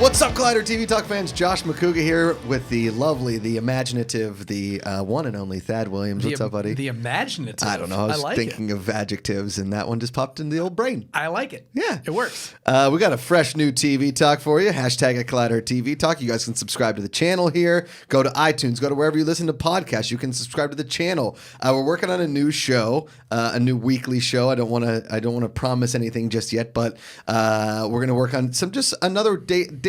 What's up, Collider TV Talk fans? Josh McCouga here with the lovely, the imaginative, the one and only Thadd Williams. What's up, buddy? The imaginative. I don't know. I was thinking of adjectives, and that one just popped in the old brain. I like it. Yeah. It works. We got a fresh new TV talk for you. Hashtag at Collider TV Talk. You guys can subscribe to the channel here. Go to iTunes. Go to wherever you listen to podcasts. You can subscribe to the channel. We're working on a new show, a new weekly show. I don't want to promise anything just yet, but we're going to work on another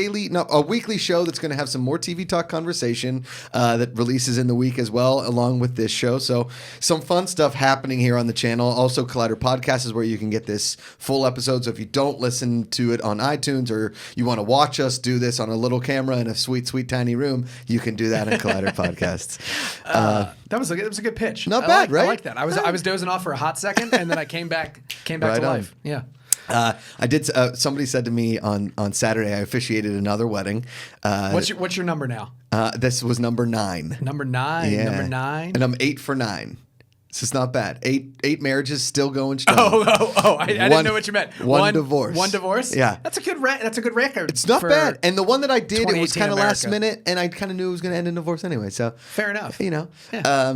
a weekly show that's going to have some more TV talk conversation that releases in the week as well, along with this show. So some fun stuff happening here on the channel. Also, Collider Podcast is where you can get this full episode. So if you don't listen to it on iTunes, or you want to watch us do this on a little camera in a sweet, sweet, tiny room, you can do that on Collider Podcasts. That was a good pitch. Not bad, right? I like that. I was dozing off for a hot second, and then I came back right to life. Yeah. I did. Somebody said to me on Saturday, I officiated another wedding. What's your number now? This was number 9. Number 9. Yeah. Number 9. And I'm 8 for 9. This is not bad. Eight marriages still going strong. I didn't know what you meant. One divorce. One divorce. Yeah, that's a good record. It's not bad. And the one that I did, it was kind of last minute, and I kind of knew it was going to end in divorce anyway. So fair enough. You know. Yeah.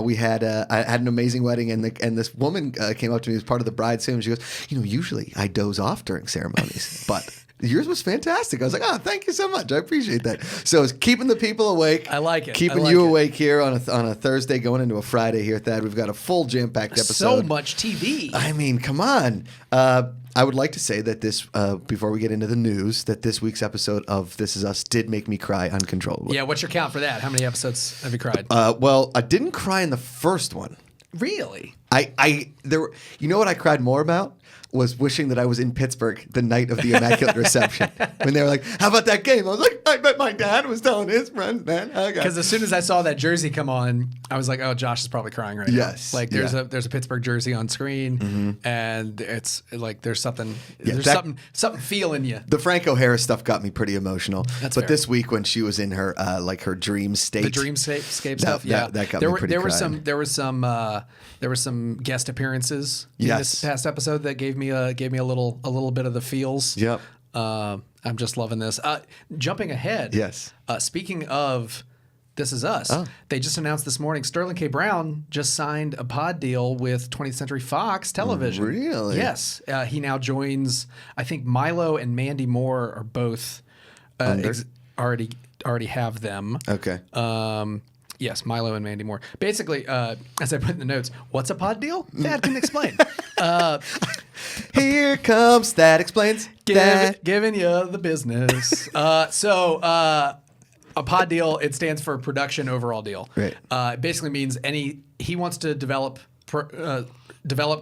We had I had an amazing wedding, and this woman came up to me as part of the bride's family. She goes, usually I doze off during ceremonies, but yours was fantastic. I was like, thank you so much. I appreciate that. So it's keeping the people awake. I like it. Keeping you awake here on a Thursday going into a Friday here, Thad. We've got a full jam-packed episode. So much TV. I mean, come on. I would like to say that this, before we get into the news, that this week's episode of This Is Us did make me cry uncontrollably. Yeah, what's your count for that? How many episodes have you cried? Well, I didn't cry in the first one. Really? You know what I cried more about? Was wishing that I was in Pittsburgh the night of the Immaculate Reception. When they were like, how about that game? I was like, I bet my dad was telling his friends, man. Because as soon as I saw that jersey come on, I was like, oh, Josh is probably crying right now. Yes. Like there's a Pittsburgh jersey on screen, and it's like there's something feeling you. The Franco Harris stuff got me pretty emotional. That's but fair. This week when she was in her her dream state. The dreamscape stuff, yeah. That got me pretty crying. There were some guest appearances in this past episode that gave me a little bit of the feels. Yep. I'm just loving this. Jumping ahead. Yes. Speaking of This Is Us, they just announced this morning Sterling K. Brown just signed a pod deal with 20th Century Fox Television. Really? Yes. He now joins. I think Milo and Mandy Moore are both already have them. Okay. Yes, Milo and Mandy Moore. Basically, as I put in the notes, what's a pod deal? Dad can explain. Here comes That Explains. Giving you the business. So a pod deal, it stands for production overall deal. Right. It basically means he wants to develop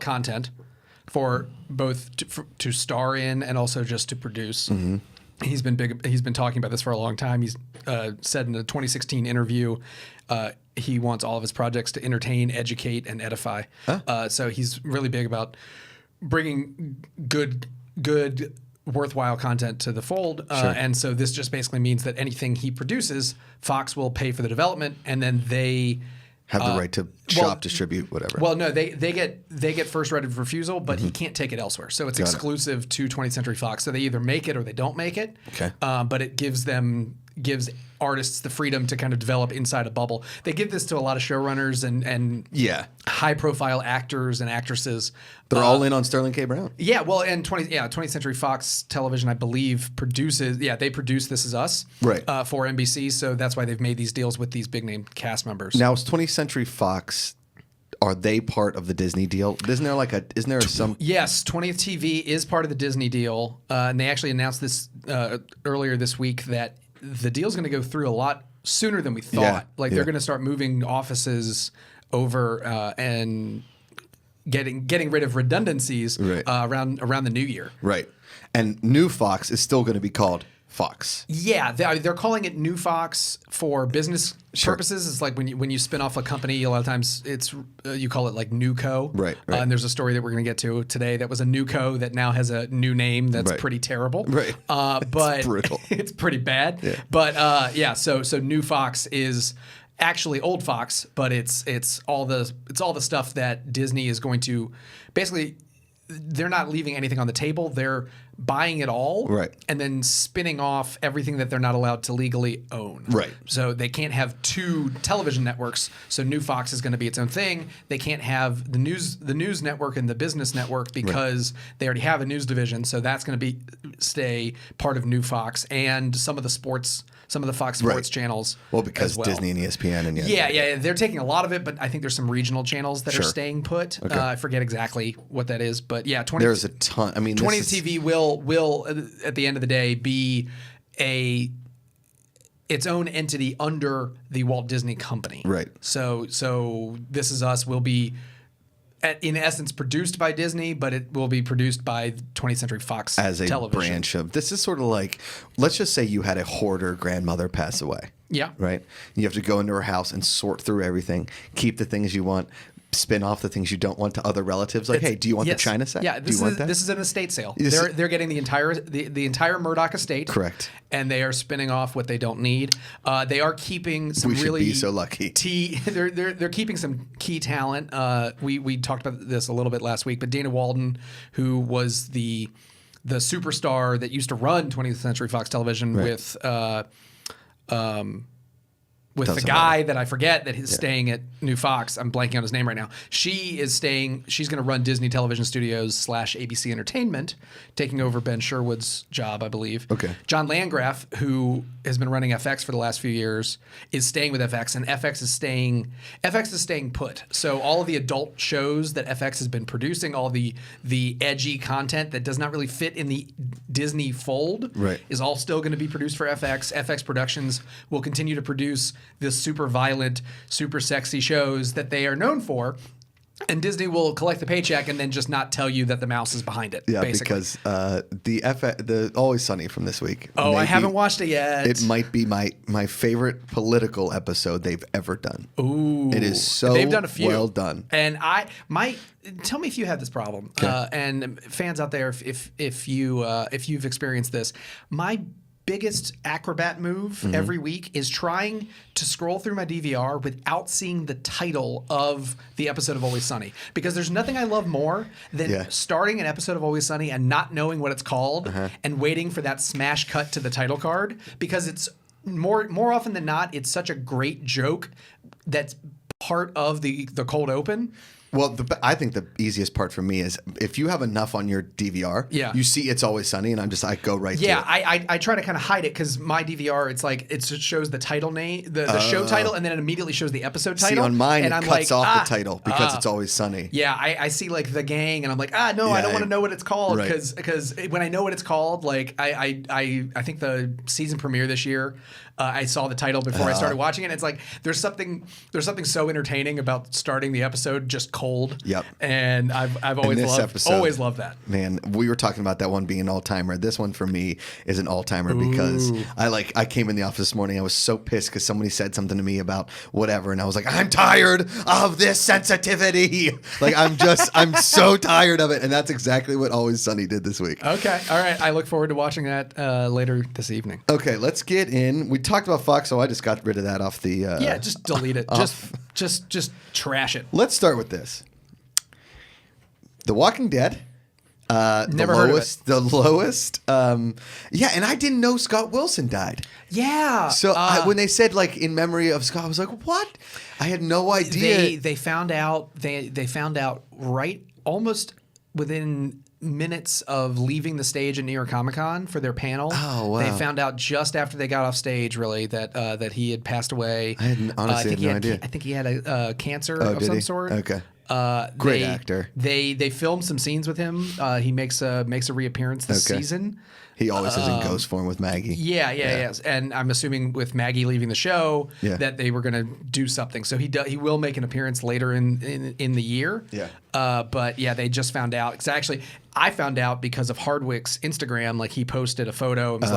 content for both to star in and also just to produce. Mm-hmm. He's been talking about this for a long time. He's said in a 2016 interview he wants all of his projects to entertain, educate, and edify. So he's really big about bringing good, worthwhile content to the fold. Sure. And so this just basically means that anything he produces, Fox will pay for the development, and then they have the right to distribute, whatever. Well, no, they get first right of refusal, but he can't take it elsewhere. So it's exclusive to 20th Century Fox. So they either make it or they don't make it. Okay. But it gives artists the freedom to kind of develop inside a bubble. They give this to a lot of showrunners and high profile actors and actresses. They're all in on Sterling K. Brown. Yeah, well, and 20th Century Fox Television, I believe, they produce This Is Us for NBC, so that's why they've made these deals with these big name cast members. Now, is 20th Century Fox, are they part of the Disney deal? Isn't there some? Yes, 20th TV is part of the Disney deal, and they actually announced this earlier this week that the deal's going to go through a lot sooner than we thought. They're going to start moving offices over and getting rid of redundancies around the new year. Right. And New Fox is still going to be called Fox. Yeah, they're calling it New Fox for business purposes. It's like when you spin off a company, a lot of times it's you call it like Newco. Right. And there's a story that we're going to get to today that was a Newco that now has a new name that's pretty terrible. Right. But it's brutal. It's pretty bad. Yeah. But so New Fox is actually Old Fox, but it's all the stuff that Disney is going to basically. they're not leaving anything on the table. They're buying it all, right, and then spinning off everything that they're not allowed to legally own. Right. So they can't have 2 television networks. So New Fox is going to be its own thing. They can't have the news network and the business network because they already have a news division. So that's going to stay part of New Fox, and some of the Fox Sports channels. Well, because Disney and ESPN and yeah, they're taking a lot of it, but I think there's some regional channels that are staying put. Okay. I forget exactly what that is, but yeah, there's a ton. I mean, 20th TV will at the end of the day be its own entity under the Walt Disney Company. Right. So This Is Us will be, in essence, produced by Disney, but it will be produced by 20th Century Fox as a television. branch of. This is sort of like, let's just say you had a hoarder grandmother pass away. Yeah. Right. You have to go into her house and sort through everything, keep the things you want, spin off the things you don't want to other relatives. Like, hey, do you want the China set? Yeah, do you want that? This is an estate sale. They're getting the entire Murdoch estate. Correct. And they are spinning off what they don't need. They are keeping some we should really be so lucky. They're keeping some key talent. We talked about this a little bit last week, but Dana Walden, who was the superstar that used to run 20th Century Fox Television with the guy that I forget that is staying at New Fox. I'm blanking on his name right now. She is staying. She's going to run Disney Television Studios / ABC Entertainment, taking over Ben Sherwood's job, I believe. Okay. John Landgraf, who has been running FX for the last few years, is staying with FX, and FX is staying put. So all of the adult shows that FX has been producing, all the edgy content that does not really fit in the Disney fold, is all still going to be produced for FX. FX Productions will continue to produce this super violent, super sexy shows that they are known for, and Disney will collect the paycheck and then just not tell you that the mouse is behind it. Yeah, basically. because the Always Sunny from this week. Oh, I haven't watched it yet. It might be my favorite political episode they've ever done. Ooh, it is so they've done a few. Well done. And tell me if you have this problem, and fans out there, if you've experienced this, my biggest acrobat move every week is trying to scroll through my DVR without seeing the title of the episode of Always Sunny, because there's nothing I love more than starting an episode of Always Sunny and not knowing what it's called and waiting for that smash cut to the title card, because it's more often than not, it's such a great joke that's part of the cold open. Well, I think the easiest part for me is if you have enough on your DVR, you see It's Always Sunny, and I go right to it. Yeah, I try to kind of hide it because my DVR, it's like it shows the title name, the show title, and then it immediately shows the episode title. See, on mine, and it I'm cuts like, off the title because It's Always Sunny. Yeah, I see like The Gang, and I'm like, no, I don't want to know what it's called, because when I know what it's called, like I think the season premiere this year, I saw the title before I started watching it. And it's like there's something so entertaining about starting the episode just cold. Yep. And I've always loved that. Man, we were talking about that one being an all-timer. This one for me is an all-timer because I came in the office this morning. I was so pissed because somebody said something to me about whatever, and I was like, I'm tired of this sensitivity. Like I'm so tired of it, and that's exactly what Always Sunny did this week. Okay, all right. I look forward to watching that later this evening. Okay, let's get in. We talked about Fox, so I just got rid of that off the. Just delete it. Just trash it. Let's start with this. The Walking Dead. Never heard of it. The lowest. And I didn't know Scott Wilson died. Yeah. So when they said like in memory of Scott, I was like, what? I had no idea. They found out. They found out right almost within minutes of leaving the stage at New York Comic Con for their panel. Oh, wow. They found out just after they got off stage, really, that he had passed away. I honestly had no idea. I think he had a cancer of some sort. Okay. Great actor. They filmed some scenes with him. He makes a reappearance this season. He always is in ghost form with Maggie. Yeah. And I'm assuming with Maggie leaving the show that they were going to do something. So he will make an appearance later in the year. Yeah. But yeah, they just found out. Because actually, I found out because of Hardwick's Instagram. Like he posted a photo and was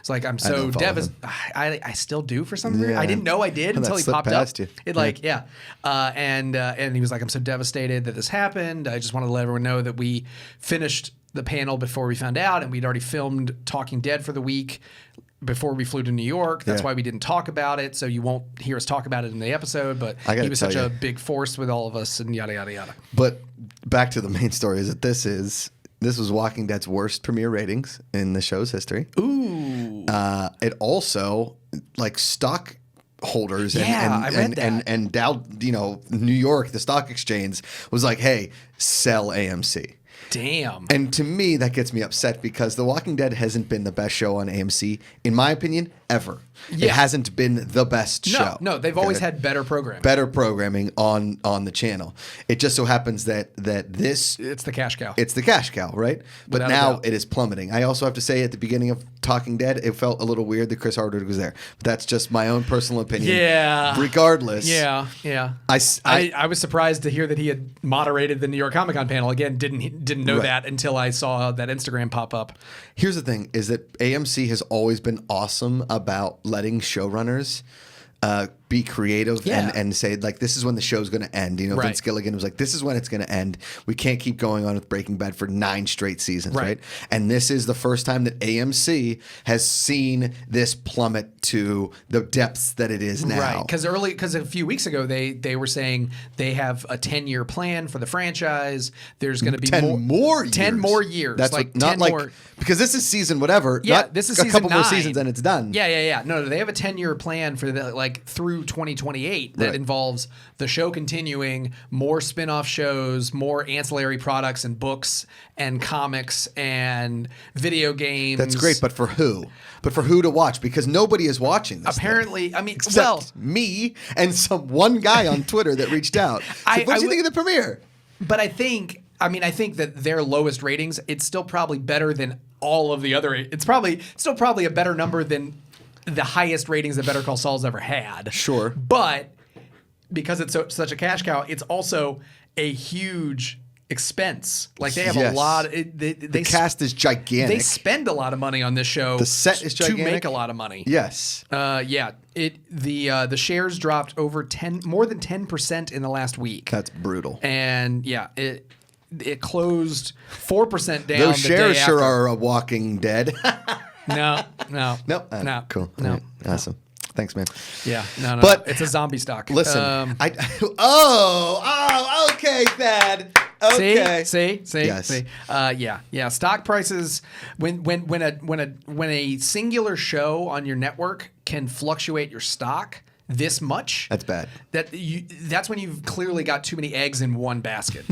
like, I'm so devastated. I still do for some reason. I didn't know I did until he popped up. You. And he was like, I'm so devastated that this happened. I just wanted to let everyone know that we finished the panel before we found out, and we'd already filmed Talking Dead for the week before we flew to New York. That's why we didn't talk about it. So you won't hear us talk about it in the episode. But he was such a big force with all of us, and yada yada yada. But back to the main story is that this was Walking Dead's worst premiere ratings in the show's history. Ooh. It also stock holders I read that. and Dow, New York, the stock exchange was like, hey, sell AMC. Damn. And to me, that gets me upset because The Walking Dead hasn't been the best show on AMC, in my opinion, ever. Yeah. It hasn't been the best show. No, they've always had better programming. Better programming on the channel. It just so happens that this... It's the cash cow. It's the cash cow, right? But Without a now doubt. it is plummeting. I also have to say at the beginning of Talking Dead, it felt a little weird that Chris Hardwick was there. But that's just my own personal opinion. Yeah. Regardless. Yeah. I was surprised to hear that he had moderated the New York Comic Con panel. Again, didn't know that until I saw that Instagram pop up. Here's the thing, is that AMC has always been awesome about letting showrunners be creative and say, this is when the show's going to end. Vince Gilligan was like, this is when it's going to end. We can't keep going on with Breaking Bad for 9 straight seasons, right? And this is the first time that AMC has seen this plummet to the depths that it is now. Right, because a few weeks ago they were saying they have a 10-year plan for the franchise. There's going to be 10 more years. 10 more years. That's not more. Because this is season whatever. Yeah, this is a season couple 9. more seasons and it's done. Yeah. No, they have a 10-year plan for through 2028 that involves the show continuing, more spin-off shows, more ancillary products and books and comics and video games. That's great, but for who? But for who to watch? Because nobody is watching this. Apparently, thing. Except me and one guy on Twitter that reached out. So what do you think of the premiere? But I think that their lowest ratings, it's still probably better than all of the other. It's still probably a better number than the highest ratings that Better Call Saul's ever had. Sure. But because it's such a cash cow, it's also a huge expense. They have a lot. The cast is gigantic. They spend a lot of money on this show. The set is gigantic. To make a lot of money. Yes. The shares dropped more than 10% in the last week. That's brutal. And it closed 4% down. Those the shares day sure after. are a Walking Dead. No. Cool. No. Right. Awesome. Thanks, man. Yeah. No. But it's a zombie stock. Listen. Okay, Thadd. Okay. See. Yes. See. Yeah. Stock prices when a singular show on your network can fluctuate your stock this much. That's bad. That's when you've clearly got too many eggs in one basket.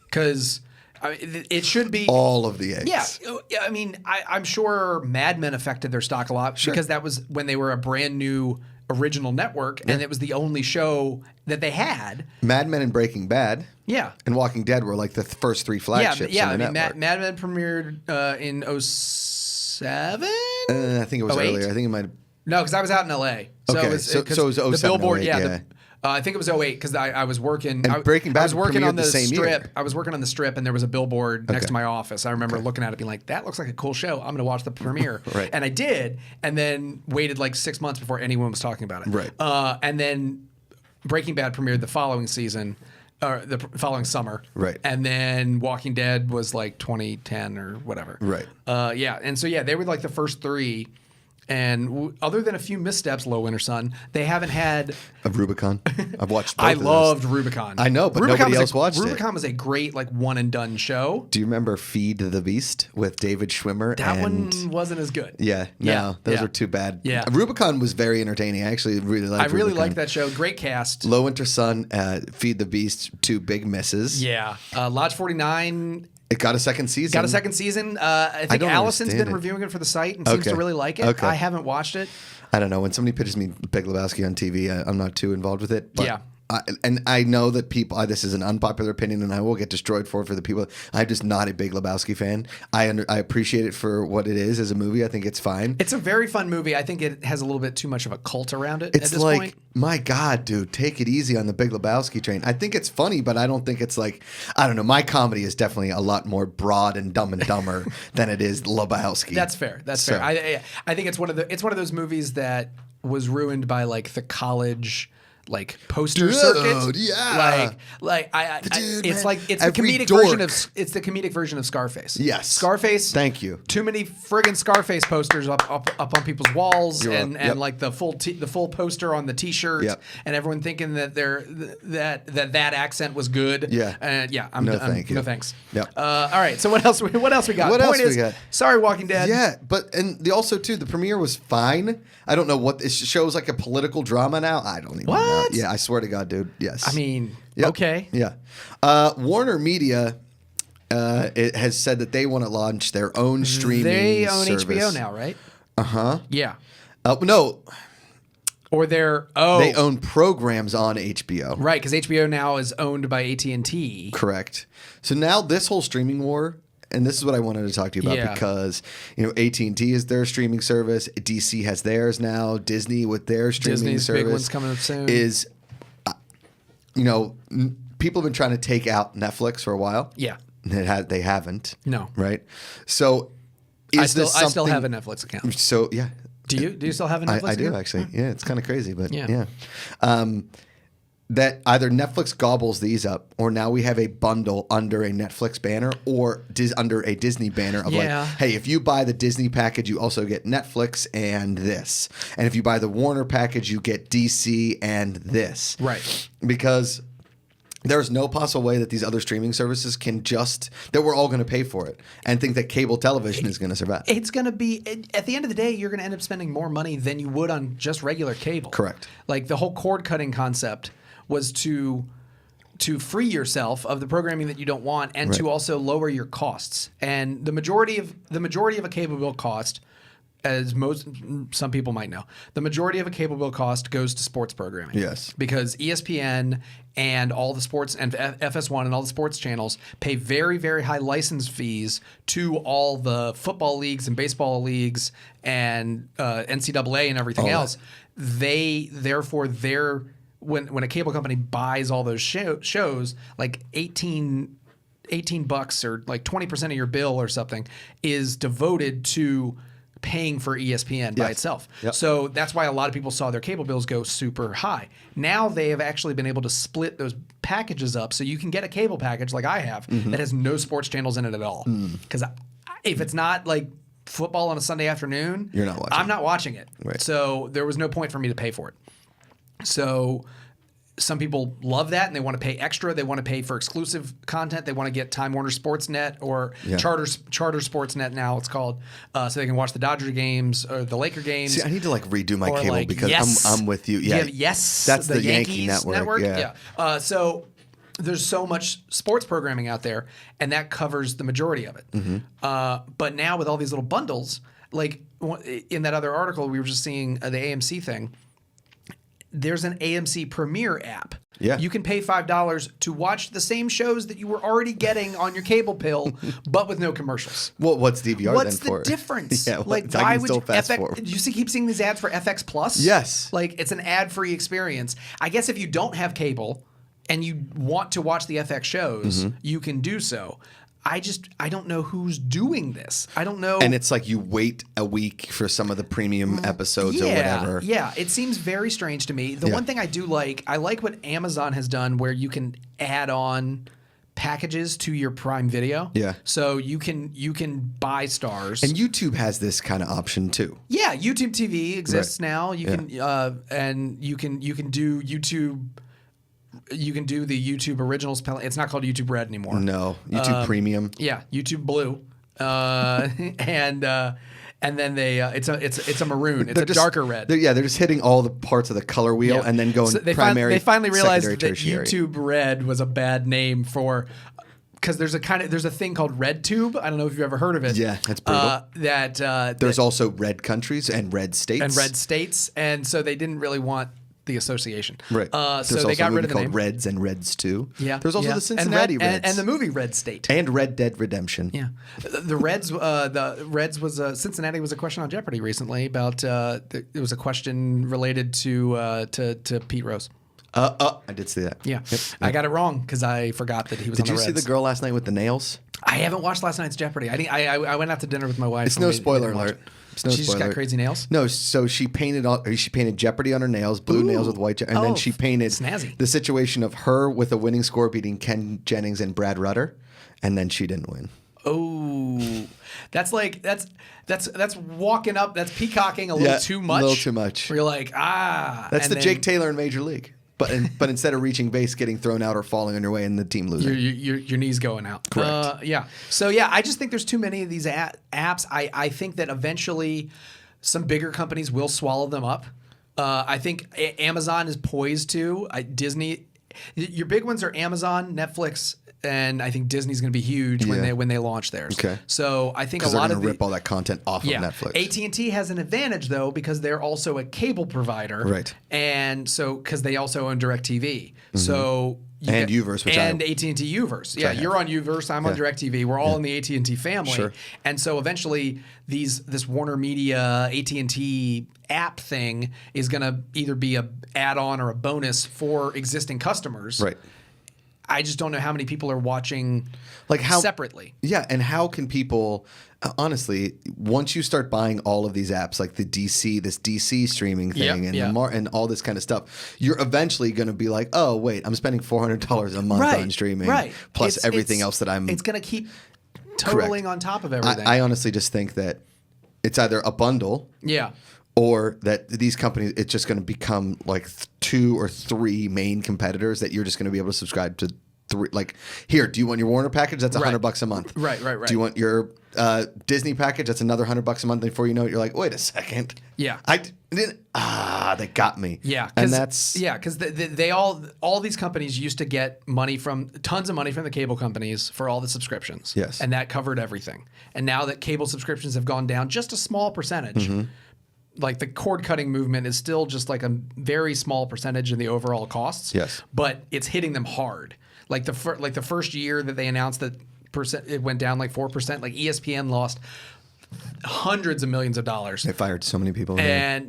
Because it should be all of the eggs. Yeah, I mean, I'm sure Mad Men affected their stock a lot because that was when they were a brand new original network, and it was the only show that they had. Mad Men and Breaking Bad. Yeah. And Walking Dead were the first 3 flagships. Yeah. On the Mad network. Men premiered in 07? I think it was 08? earlier. I think it might have. No, because I was out in LA. So okay. it was, so it was 07, the Billboard. 08, yeah. I think it was 08 because I was working. And Breaking Bad I was working on the same strip. year. I was working on the strip, and there was a billboard next to my office. I remember looking at it, being like, "That looks like a cool show. I'm going to watch the premiere." Right. And I did, and then waited 6 months before anyone was talking about it. Right. And then Breaking Bad premiered the following season, or the following summer. Right. And then Walking Dead was 2010 or whatever. Right. And so they were the first 3. And other than a few missteps, Low Winter Sun, they haven't had Of Rubicon. I've watched both I of those. loved Rubicon. I know, but nobody else watched it. Rubicon was a great one and done show. Do you remember Feed the Beast with David Schwimmer? That one wasn't as good. Yeah, no, those were too bad. Yeah. Rubicon was very entertaining. I actually really liked Rubicon. Liked that show. Great cast. Low Winter Sun, Feed the Beast, 2 big misses. Yeah. Lodge 49. It got a second season. I think Allison's been reviewing it for the site and seems to really like it. Okay. I haven't watched it. I don't know. When somebody pitches me Big Lebowski on TV, I'm not too involved with it. But yeah. And I know that people, this is an unpopular opinion, and I will get destroyed for the people. I'm just not a big Lebowski fan. I appreciate it for what it is as a movie. I think it's fine. It's a very fun movie. I think it has a little bit too much of a cult around it at this point. My God, dude, take it easy on the Big Lebowski train. I think it's funny, but I don't think it's I don't know. My comedy is definitely a lot more broad and Dumb and Dumber than it is Lebowski. That's fair. Fair. I think it's one of those movies that was ruined by the college like poster Dude, circuit. yeah. It's like it's the Every comedic dork. version of Scarface. Yes. Scarface. Thank you. Too many friggin' Scarface posters up on people's walls, and Yep. like the full poster on the T-shirt, Yep. and everyone thinking that that accent was good. Yeah. And Thank you. no thanks. Yep. All right. So what else we got? What else Point we got? Sorry, Walking Dead. Yeah, but also too, the premiere was fine. I don't know what it shows, like a political drama now. I don't even know. What? Yeah, I swear to God, dude. Yes. I mean, Yep. okay. Yeah. WarnerMedia it has said that they want to launch their own streaming They own service. HBO now, right? Yeah. No, Or they they own programs on HBO. right, because HBO now is owned by AT&T. Correct. So now this whole streaming war, and this is what I wanted to talk to you about Yeah. because AT&T is their streaming service, DC has theirs now, Disney with their streaming Disney's service big one's coming up soon. is people have been trying to take out Netflix for a while. Yeah. They haven't. No. Right? So I is this still have a something- Netflix account. So yeah. Do you still have a Netflix I do account? actually. Yeah, it's kind of crazy, but Yeah. that either Netflix gobbles these up, or now we have a bundle under a Netflix banner or under a Disney banner of Yeah. like, hey, if you buy the Disney package, you also get Netflix and this, and if you buy the Warner package, you get DC and this, Right. Because there's no possible way that these other streaming services can that we're all going to pay for it and think that cable television is going to survive. It's going to be, at the end of the day, you're going to end up spending more money than you would on just regular cable. Correct. Like the whole cord cutting concept was to free yourself of the programming that you don't want, and to also lower your costs. And the majority of a cable bill cost, as some people might know, the majority of a cable bill cost goes to sports programming. Yes. Because ESPN and all the sports and FS1 and all the sports channels pay very, very high license fees to all the football leagues and baseball leagues and NCAA and everything else. When a cable company buys all those shows, like $18 or like 20% of your bill or something is devoted to paying for ESPN by itself. Yep. So that's why a lot of people saw their cable bills go super high. Now they have actually been able to split those packages up, so you can get a cable package like I have that has no sports channels in it at all. Because if it's not like football on a Sunday afternoon, You're not watching I'm not watching it. Right. So there was no point for me to pay for it. So some people love that and they want to pay extra. They want to pay for exclusive content. They want to get Time Warner Sportsnet or Charter Sportsnet now it's called, so they can watch the Dodger games or the Laker games. See, I need to redo my Or cable because Yes. I'm with you. Do Yeah, you have Yes, that's the Yankee Yankees network. Yeah. So there's so much sports programming out there, and that covers the majority of it. But now with all these little bundles, like in that other article we were just seeing, the AMC thing, there's an AMC Premiere app. Yeah. You can pay $5 to watch the same shows that you were already getting on your cable bill, but with no commercials. Well, what's DVR What's then for? the difference? Yeah, like, I why can would still you fast forward. Do you keep seeing these ads for FX Plus? Yes. Like, it's an ad-free experience. I guess if you don't have cable and you want to watch the FX shows, you can do so. I don't know who's doing this. I don't know. And it's like you wait a week for some of the premium episodes or whatever. Yeah, it seems very strange to me. The one thing I do like, I like what Amazon has done where you can add on packages to your Prime Video. Yeah. So you can buy stars. And YouTube has this kind of option too. Yeah, YouTube TV exists now. You can and you can do YouTube. You can do the YouTube Originals. It's not called YouTube Red anymore. No, YouTube Premium. Yeah, YouTube Blue, and then it's a maroon. It's a darker red. They're just hitting all the parts of the color wheel and then going primary. They finally realized that tertiary. YouTube Red was a bad name for. Because there's a thing called RedTube. I don't know if you've ever heard of it. Yeah, that's brutal. There's also red countries and red states. And so they didn't really want the association. Right. So they got rid of the name. Reds and Reds too. Yeah. There's also the Cincinnati Reds and the movie Red State and Red Dead Redemption. Yeah. The Reds was Cincinnati was a question on Jeopardy recently about it was a question related to Pete Rose. I did see that. Yeah. Yep. I got it wrong because I forgot that he was Did on you the see Reds. the girl last night with the nails? I haven't watched last night's Jeopardy. I went out to dinner with my wife. It's no spoiler alert. It's no She just spoiler. got crazy nails? No, so she painted Jeopardy on her nails, blue nails with white, and then she painted snazzy. the situation of her with a winning score beating Ken Jennings and Brad Rutter, and then she didn't win. Oh, that's walking up. That's peacocking a little too much. A little too much. Where you're like, That's the Jake Taylor in Major League. But instead of reaching base, getting thrown out or falling on your way and the team losing. Your knees going out. Correct. Yeah. So yeah, I just think there's too many of these apps. I think that eventually some bigger companies will swallow them up. I think Amazon is poised to. Disney. Your big ones are Amazon, Netflix, and I think Disney's going to be huge when they launch theirs. Okay. So I think a Because they're lot going of to rip all that content off of Netflix. AT&T has an advantage though because they're also a cable provider, right? And so because they also own DirecTV, so Uverse, and AT&T Uverse. Yeah, you're on Uverse. I'm on DirecTV. We're all in the AT&T family. Sure. And so eventually, this WarnerMedia AT&T app thing is going to either be a add-on or a bonus for existing customers. Right. I just don't know how many people are watching separately. Yeah, and how can people honestly, once you start buying all of these apps like this DC streaming thing and all this kind of stuff, you're eventually going to be like, "Oh, wait, I'm spending $400 a month on streaming plus everything else that I'm It's going to keep totaling on top of everything." I honestly just think that it's either a bundle or that these companies, it's just going to become like 2 or 3 main competitors that you're just going to be able to subscribe to. Like, here, do you want your Warner package? That's $100 a month. Right. Do you want your Disney package? That's another $100 a month. And before you know it, you're like, wait a second. Yeah. They got me. Yeah. And that's because they all these companies used to get tons of money from the cable companies for all the subscriptions. Yes. And that covered everything. And now that cable subscriptions have gone down just a small percentage. Like the cord cutting movement is still just like a very small percentage in the overall costs. Yes. But it's hitting them hard. Like the first year that they announced that it went down like 4%. Like ESPN lost hundreds of millions of dollars. They fired so many people. And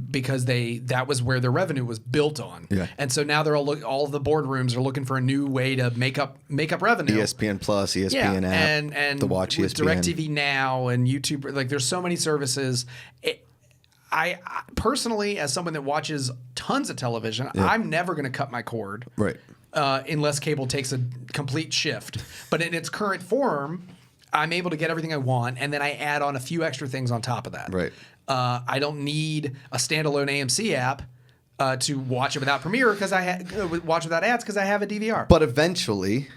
because that was where their revenue was built on. Yeah. And so now they're all the boardrooms are looking for a new way to make up revenue. ESPN Plus, ESPN app, and the Watch with ESPN. DirecTV Now and YouTube. Like there's so many services. I personally, as someone that watches tons of television, I'm never going to cut my cord. Right. Unless cable takes a complete shift. But in its current form, I'm able to get everything I want, and then I add on a few extra things on top of that. Right. I don't need a standalone AMC app to watch it without Premiere because watch without ads because I have a DVR. But eventually,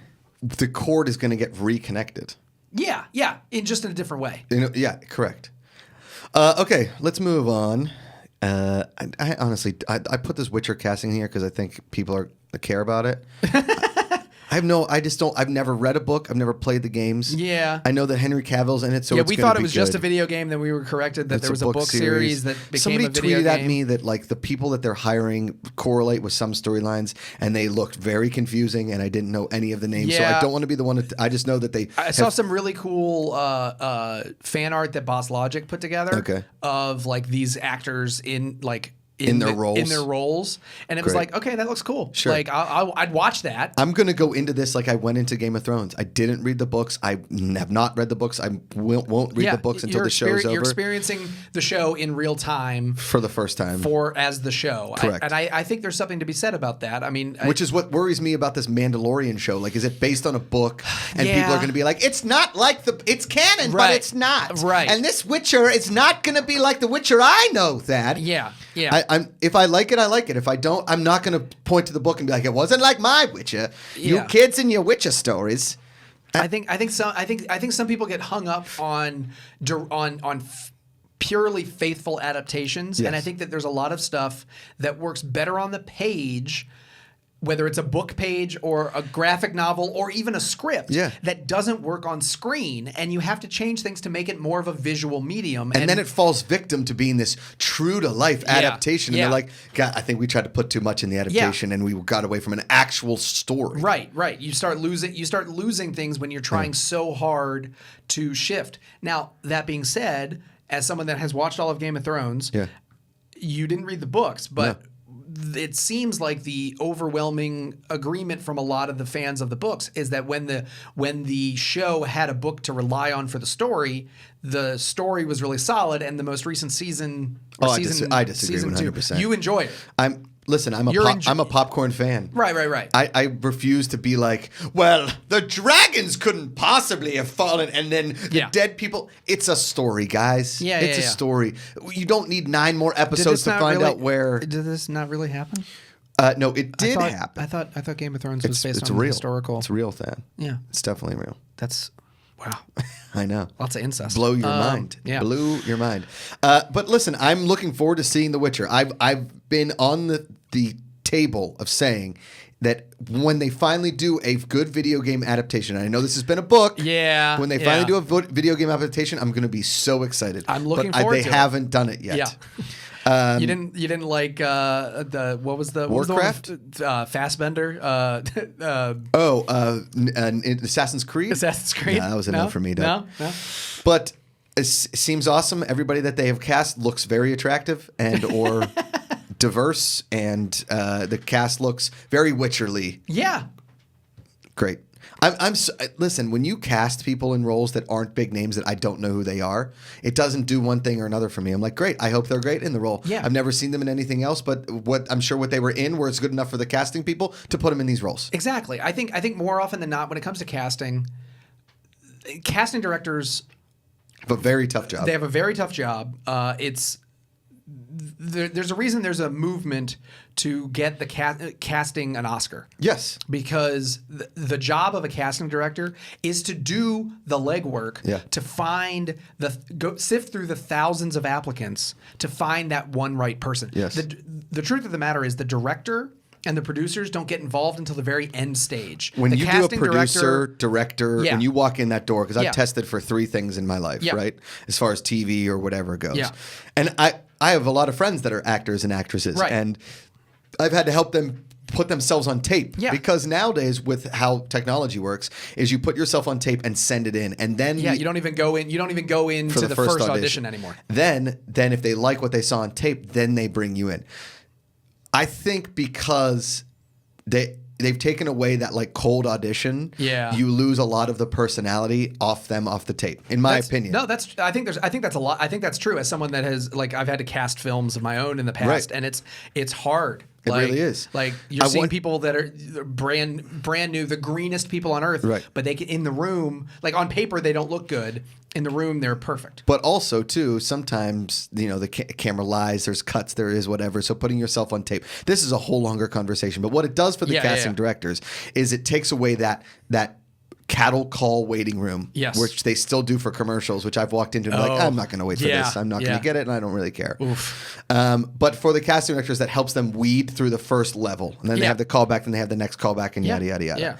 the cord is going to get reconnected. Yeah, in a different way. Yeah, correct. Okay, let's move on. I honestly put this Witcher casting here because I think people care about it. I've never read a book. I've never played the games. Yeah. I know that Henry Cavill's in it, so it's we thought it was just a video game. Then we were corrected that there was a book series that became a video game. Somebody tweeted at me that like the people that they're hiring correlate with some storylines, and they looked very confusing, and I didn't know any of the names. Yeah. So I don't want to be the one. I just know that they. I saw some really cool fan art that Boss Logic put together. Okay. Of like these actors in their roles. And it was like, okay, that looks cool. Sure. Like I'd watch that. I'm going to go into this like I went into Game of Thrones. I didn't read the books. I have not read the books. I won't read the books until the show's over. You're experiencing the show in real time. For the first time. As the show. Correct. I think there's something to be said about that. I mean... Which is what worries me about this Mandalorian show. Like, is it based on a book? And people are going to be like, it's not like it's canon, but it's not. Right. And this Witcher is not going to be like the Witcher I know, Thadd. Yeah. If I like it, I like it. If I don't, I'm not going to point to the book and be like, it wasn't like my Witcher. You kids and your Witcher stories. I think some people get hung up on purely faithful adaptations, and I think that there's a lot of stuff that works better on the page, whether it's a book page or a graphic novel or even a script that doesn't work on screen, and you have to change things to make it more of a visual medium. And then it falls victim to being this true-to-life adaptation. And they're like, God, I think we tried to put too much in the adaptation and we got away from an actual story. Right. You start losing things when you're trying so hard to shift. Now, that being said, as someone that has watched all of Game of Thrones, you didn't read the books, but... it seems like the overwhelming agreement from a lot of the fans of the books is that when the show had a book to rely on for the story was really solid, and the most recent season. I disagree 100%. You enjoyed it. I'm a popcorn fan. Right. I refuse to be like, well, the dragons couldn't possibly have fallen, and then the dead people. It's a story, guys. It's a story. You don't need 9 more episodes to find out where. Did this not really happen? No, it did happen. I thought Game of Thrones was based on real. Historical. It's real, Thadd. Yeah, it's definitely real. That's. Wow. I know. Lots of incest. Blew your mind. Yeah. Blew your mind. But listen, I'm looking forward to seeing The Witcher. I've been on the table of saying that when they finally do a good video game adaptation, and I know this has been a book. Yeah. When they finally do a video game adaptation, I'm going to be so excited. I'm looking forward to it. They haven't done it yet. Yeah. You didn't like what was the Warcraft? Fassbender? Assassin's Creed. Assassin's Creed. Nah, that was enough for me. No. But it seems awesome. Everybody that they have cast looks very attractive and or diverse, and the cast looks very Witcherly. Yeah. Great. Listen, when you cast people in roles that aren't big names that I don't know who they are, it doesn't do one thing or another for me. I'm like, great. I hope they're great in the role. Yeah. I've never seen them in anything else, but I'm sure what they were in was good enough for the casting people to put them in these roles. Exactly. I think more often than not, when it comes to casting directors have a very tough job. They have a very tough job. There's a reason there's a movement to get the casting an Oscar. Yes. Because the job of a casting director is to do the legwork, to find sift through the thousands of applicants to find that one right person. Yes. The truth of the matter is the director and the producers don't get involved until the very end stage. When the you do a producer, director, when you walk in that door, because I've tested for 3 things in my life, right? As far as TV or whatever goes. Yeah. And I have a lot of friends that are actors and actresses. Right. And I've had to help them put themselves on tape. Yeah. Because nowadays with how technology works is you put yourself on tape and send it in. And then you don't even go into the first audition anymore. Then if they like what they saw on tape, then they bring you in. I think because they've taken away that like cold audition, you lose a lot of the personality off the tape, in my opinion. No, I think that's a lot. I think that's true as someone that has I've had to cast films of my own in the past, and it's hard. It really is. Like you're seeing people that are brand new, the greenest people on earth, but they can, in the room, like on paper they don't look good. In the room, they're perfect. But also, too, sometimes, the camera lies, there's cuts, there is whatever. So putting yourself on tape. This is a whole longer conversation. But what it does for the casting directors is it takes away that cattle call waiting room, which they still do for commercials, which I've walked into and I'm like, I'm not going to wait for this. I'm not going to get it, and I don't really care. But for the casting directors, that helps them weed through the first level. And then they have the callback, then they have the next callback, and yada, yada, yada. Yeah.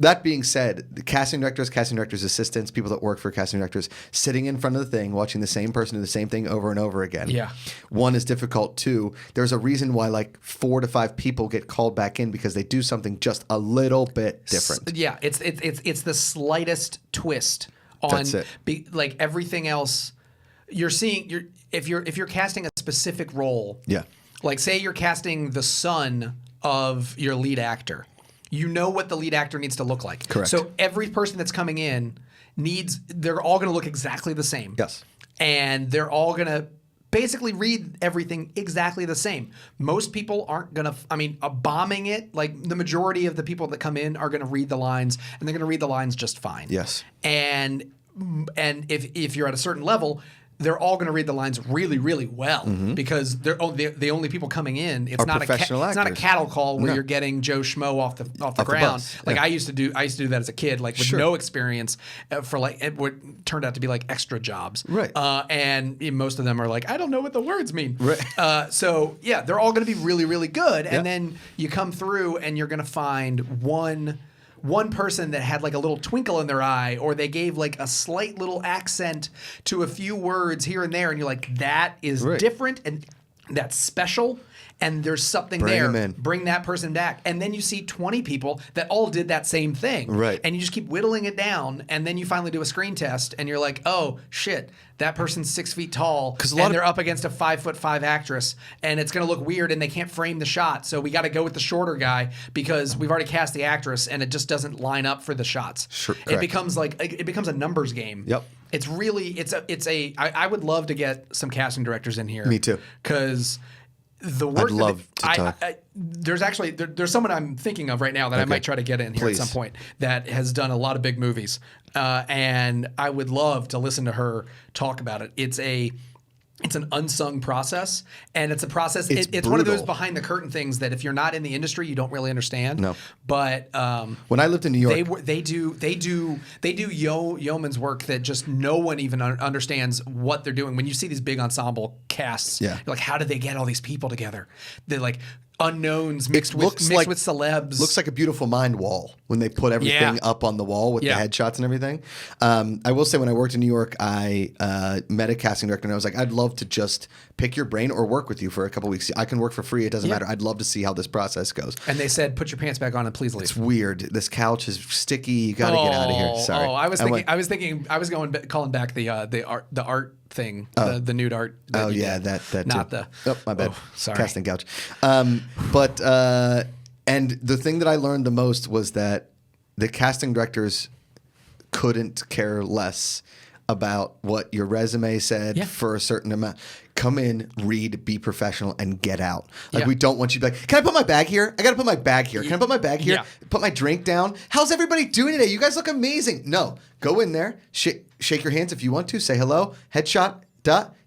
That being said, the casting directors' assistants, people that work for casting directors, sitting in front of the thing, watching the same person do the same thing over and over again. Yeah. 1 is difficult. 2, there's a reason why like 4 to 5 people get called back in because they do something just a little bit different. It's the slightest twist on like everything else. You're seeing if you're casting a specific role. Yeah. Like say you're casting the son of your lead actor. You know what the lead actor needs to look like. Correct. So every person that's coming in they're all going to look exactly the same. Yes. And they're all going to basically read everything exactly the same. Most people aren't going to, bombing it, like the majority of the people that come in are going to read the lines, and they're going to read the lines just fine. Yes. And if you're at a certain level, they're all going to read the lines really, really well because they're the only people coming in. It's not a cattle call where you're getting Joe Schmo off the ground. Like I used to do that as a kid, like with no experience for like what turned out to be like extra jobs. Right. And most of them are like, I don't know what the words mean. Right. So yeah, they're all going to be really, really good. And then you come through and you're going to find one person that had like a little twinkle in their eye, or they gave like a slight little accent to a few words here and there, and you're like, that is different and that's special. and there's something Bring there. 'em in. Bring that person back. And then you see 20 people that all did that same thing. Right. And you just keep whittling it down, and then you finally do a screen test, and you're like, oh, shit, that person's 6 feet tall, and they're up against a 5'5" actress, and it's going to look weird, and they can't frame the shot, so we got to go with the shorter guy because we've already cast the actress, and it just doesn't line up for the shots. Sure, it becomes a numbers game. Yep. It's really I would love to get some casting directors in here. Me too. Because the work I'd love to talk. There's someone I'm thinking of right now that I might try to get in here Please. at some point that has done a lot of big movies, and I would love to listen to her talk about it. It's an unsung process, and it's a process. It's one of those behind the curtain things that if you're not in the industry, you don't really understand. No. But when I lived in New York, they do yeoman's work that just no one even understands what they're doing. When you see these big ensemble casts, you're like, how did they get all these people together? They're like unknowns mixed with celebs. Looks like a Beautiful Mind wall when they put everything up on the wall with the headshots and everything. I will say when I worked in New York, I met a casting director and I was like, I'd love to just pick your brain or work with you for a couple weeks. I can work for free. It doesn't matter. I'd love to see how this process goes. And they said, put your pants back on and please leave. It's weird. This couch is sticky. You got to get out of here. Sorry. I was calling back the art thing, the nude art. That not too. the. My bad. Sorry. Casting couch. But and the thing that I learned the most was that the casting directors couldn't care less about what your resume said for a certain amount. Come in, read, be professional, and get out. Like we don't want you to be like, can I put my bag here? I got to put my bag here. Can I put my bag here? Put my drink down. How's everybody doing today? You guys look amazing. No, go in there, shake your hands if you want to, say hello, headshot,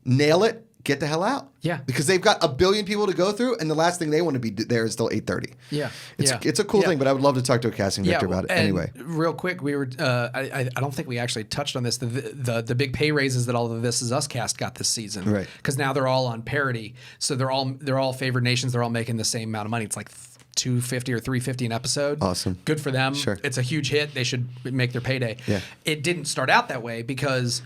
nail it, get the hell out. Yeah. Because they've got a billion people to go through, and the last thing they want to be there is till 8:30. Yeah. It's a cool thing, but I would love to talk to a casting director about it anyway. Real quick, we were I don't think we actually touched on this. The big pay raises that all of This Is Us cast got this season. Right. Because now they're all on parity. So they're all favored nations, they're all making the same amount of money. It's like $250 or $350 an episode. Awesome. Good for them. Sure. It's a huge hit. They should make their payday. Yeah. It didn't start out that way because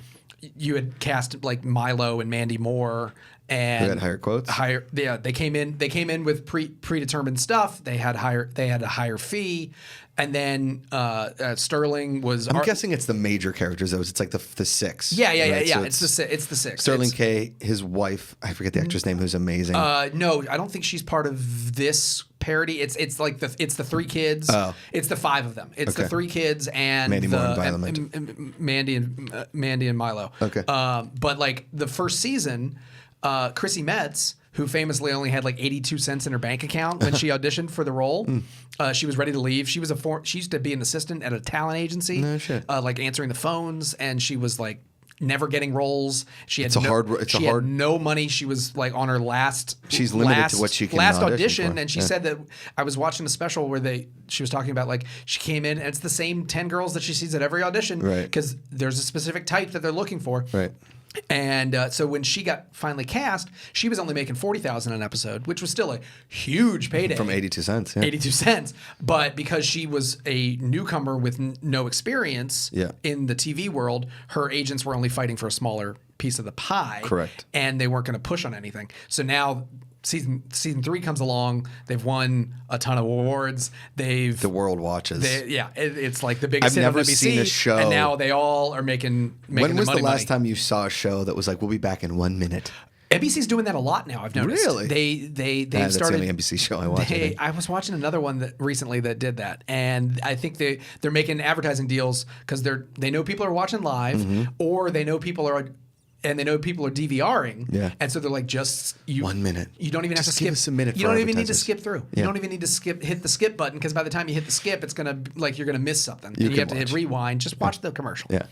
you had cast like Milo and Mandy Moore. And they had higher quotes. They came in with predetermined stuff. They had a higher fee, and then Sterling was. I'm guessing it's the major characters though. It's like the six. Yeah. So it's the six. Sterling K, his wife. I forget the actress name. Who's amazing. No, I don't think she's part of this parody. It's like the three kids. Oh. It's the five of them. It's the three kids and Mandy Moore and Violet. Mandy and Milo. Okay. But like the first season. Chrissy Metz, who famously only had like 82 cents in her bank account when she auditioned for the role, she was ready to leave. She used to be an assistant at a talent agency, like answering the phones, and she was like never getting roles. She had no money. She was like on her last. She's limited to what she can audition, for. and she said that I was watching a special where she was talking about like she came in and it's the same 10 girls that she sees at every audition, because there's a specific type that they're looking for, right. And so when she got finally cast, she was only making $40,000 an episode, which was still a huge payday. From 82 cents. Yeah. 82 cents. But because she was a newcomer with no experience in the TV world, her agents were only fighting for a smaller piece of the pie. Correct. And they weren't going to push on anything. So now season 3 comes along. They've won a ton of awards. The world watches. It's like the biggest I've hit on never NBC, seen a show. And now they all are making When was the the last time you saw a show that was like, we'll be back in 1 minute? NBC's doing that a lot now. I've noticed. Really? They've That's started. the only NBC show I watch. I was watching another one recently that did that, and I think they're making advertising deals because they know people are watching live, or they know people are. And they know people are DVRing, and so they're like, just 1 minute. You don't even have to skip. Give us a minute. You don't even need to skip through. You don't even need to hit the skip button, because by the time you hit the skip, it's gonna you're gonna miss something. You have to hit rewind. Just watch the commercial. Yeah.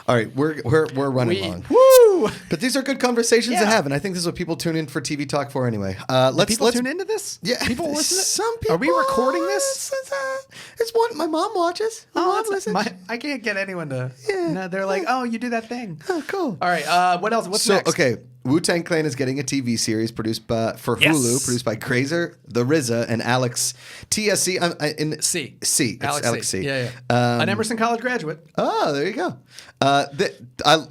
All right, we're running long. Woo! But these are good conversations to have, and I think this is what people tune in for TV Talk for anyway. Let's tune into this. Yeah, people listen. Some people. Are we recording this? It's one. My mom watches. My mom listens. I can't get anyone to. Yeah. No, they're like, oh, you do that thing. Oh, cool. All right. What else? What's next? Okay. Wu-Tang Clan is getting a TV series produced for Hulu, produced by Grazer, The RZA, and Alex TSC. C. It's Alex C. Yeah. An Emerson College graduate. Oh, there you go.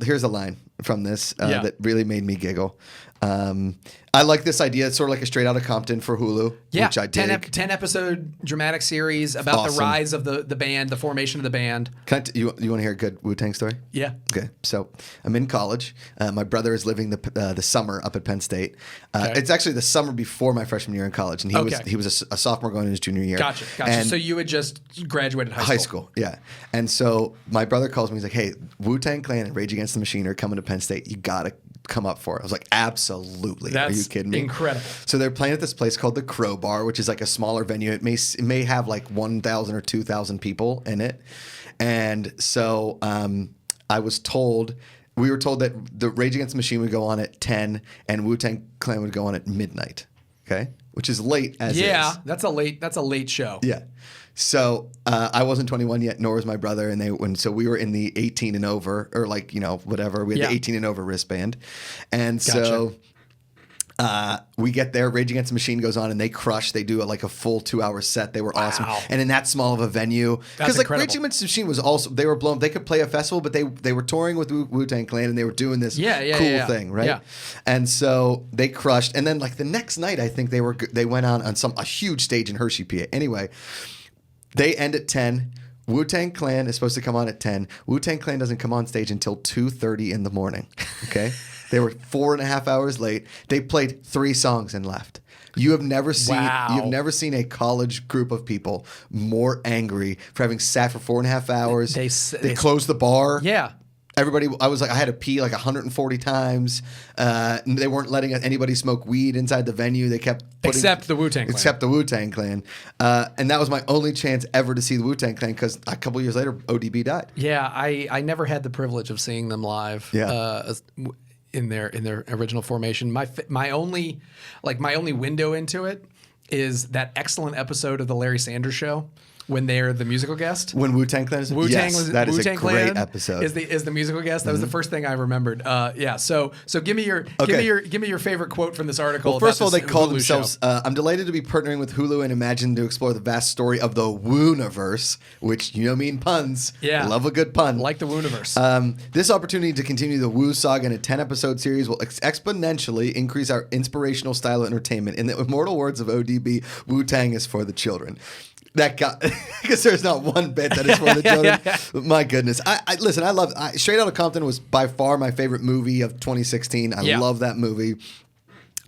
Here's a line from this that really made me giggle. I like this idea. It's sort of like a Straight Outta Compton for Hulu, which I dig. 10 episode dramatic series about the rise of the band, the formation of the band. You want to hear a good Wu-Tang story? Yeah. Okay. So I'm in college. My brother is living the summer up at Penn State. It's actually the summer before my freshman year in college, and he was a sophomore going into his junior year. Gotcha. And so you had just graduated high school. Yeah. And so my brother calls me. He's like, "Hey, Wu-Tang Clan and Rage Against the Machine are coming to Penn State. You gotta come up for it." I was like, "Absolutely." Are you kidding me? Incredible. So they're playing at this place called the Crowbar, which is like a smaller venue. It may have like 1,000 or 2,000 people in it. And so we were told that the Rage Against the Machine would go on at 10 and Wu-Tang Clan would go on at midnight. Okay, which is late as is. Yeah, that's a late show. Yeah. So I wasn't 21 yet, nor was my brother, so we were in the 18 and over, or like, whatever. We had the 18 and over wristband, and so we get there. Rage Against the Machine goes on, and they crush. They do a full 2-hour set. They were awesome, and in that small of a venue, because Rage Against the Machine was also they were blown. They could play a festival, but they were touring with Wu-Tang Clan, and they were doing this cool thing, right? Yeah. And so they crushed, and then the next night, I think they went on a huge stage in Hershey, PA. Anyway. They end at 10. Wu-Tang Clan is supposed to come on at 10. Wu-Tang Clan doesn't come on stage until 2:30 in the morning. Okay? They were 4.5 hours late. They played 3 songs and left. You have never seen a college group of people more angry for having sat for 4.5 hours. They closed the bar. Yeah. Everybody, I had to pee 140 times. They weren't letting anybody smoke weed inside the venue. They kept except the Wu-Tang Clan. Except the Wu-Tang Clan. And that was my only chance ever to see the Wu-Tang Clan because a couple years later, ODB died. Yeah, I never had the privilege of seeing them live. Yeah. In their original formation. My only window into it is that excellent episode of the Larry Sanders Show. When they're the musical guest, when Wu-Tang Clan is that is a great episode. Is the musical guest? That was the first thing I remembered. So give me your favorite quote from this article. Well, first of all, they call themselves. I'm delighted to be partnering with Hulu and Imagine to explore the vast story of the Wooniverse, which mean puns. Yeah, I love a good pun. Like the Wooniverse. This opportunity to continue the Wu saga in a 10-episode series will exponentially increase our inspirational style of entertainment. In the immortal words of ODB, Wu-Tang is for the children. That guy, because there's not one bit that is for the children. My goodness. Listen, I love Straight Outta Compton was by far my favorite movie of 2016. I love that movie.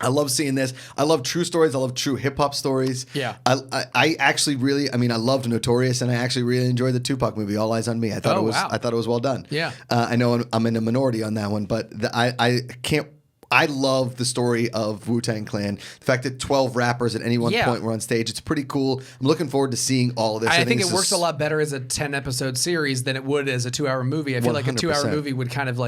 I love seeing this. I love true stories. I love true hip hop stories. Yeah. I actually really, I loved Notorious, and I actually really enjoyed the Tupac movie, All Eyes on Me. I thought it was well done. Yeah. I know I'm in a minority on that one, but I can't. I love the story of Wu-Tang Clan. The fact that 12 rappers at any one point were on stage. It's pretty cool. I'm looking forward to seeing all of this. I think it works a lot better as a 10-episode series than it would as a 2-hour movie. I feel 100%. Like a 2-hour movie would kind of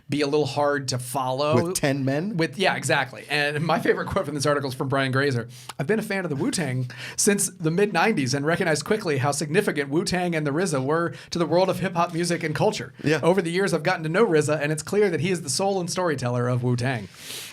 be a little hard to follow. With 10 men? Yeah, exactly. And my favorite quote from this article is from Brian Grazer. I've been a fan of the Wu-Tang since the mid-90s and recognized quickly how significant Wu-Tang and the RZA were to the world of hip-hop music and culture. Yeah. Over the years, I've gotten to know RZA, and it's clear that he is the soul and storyteller of Wu-Tang.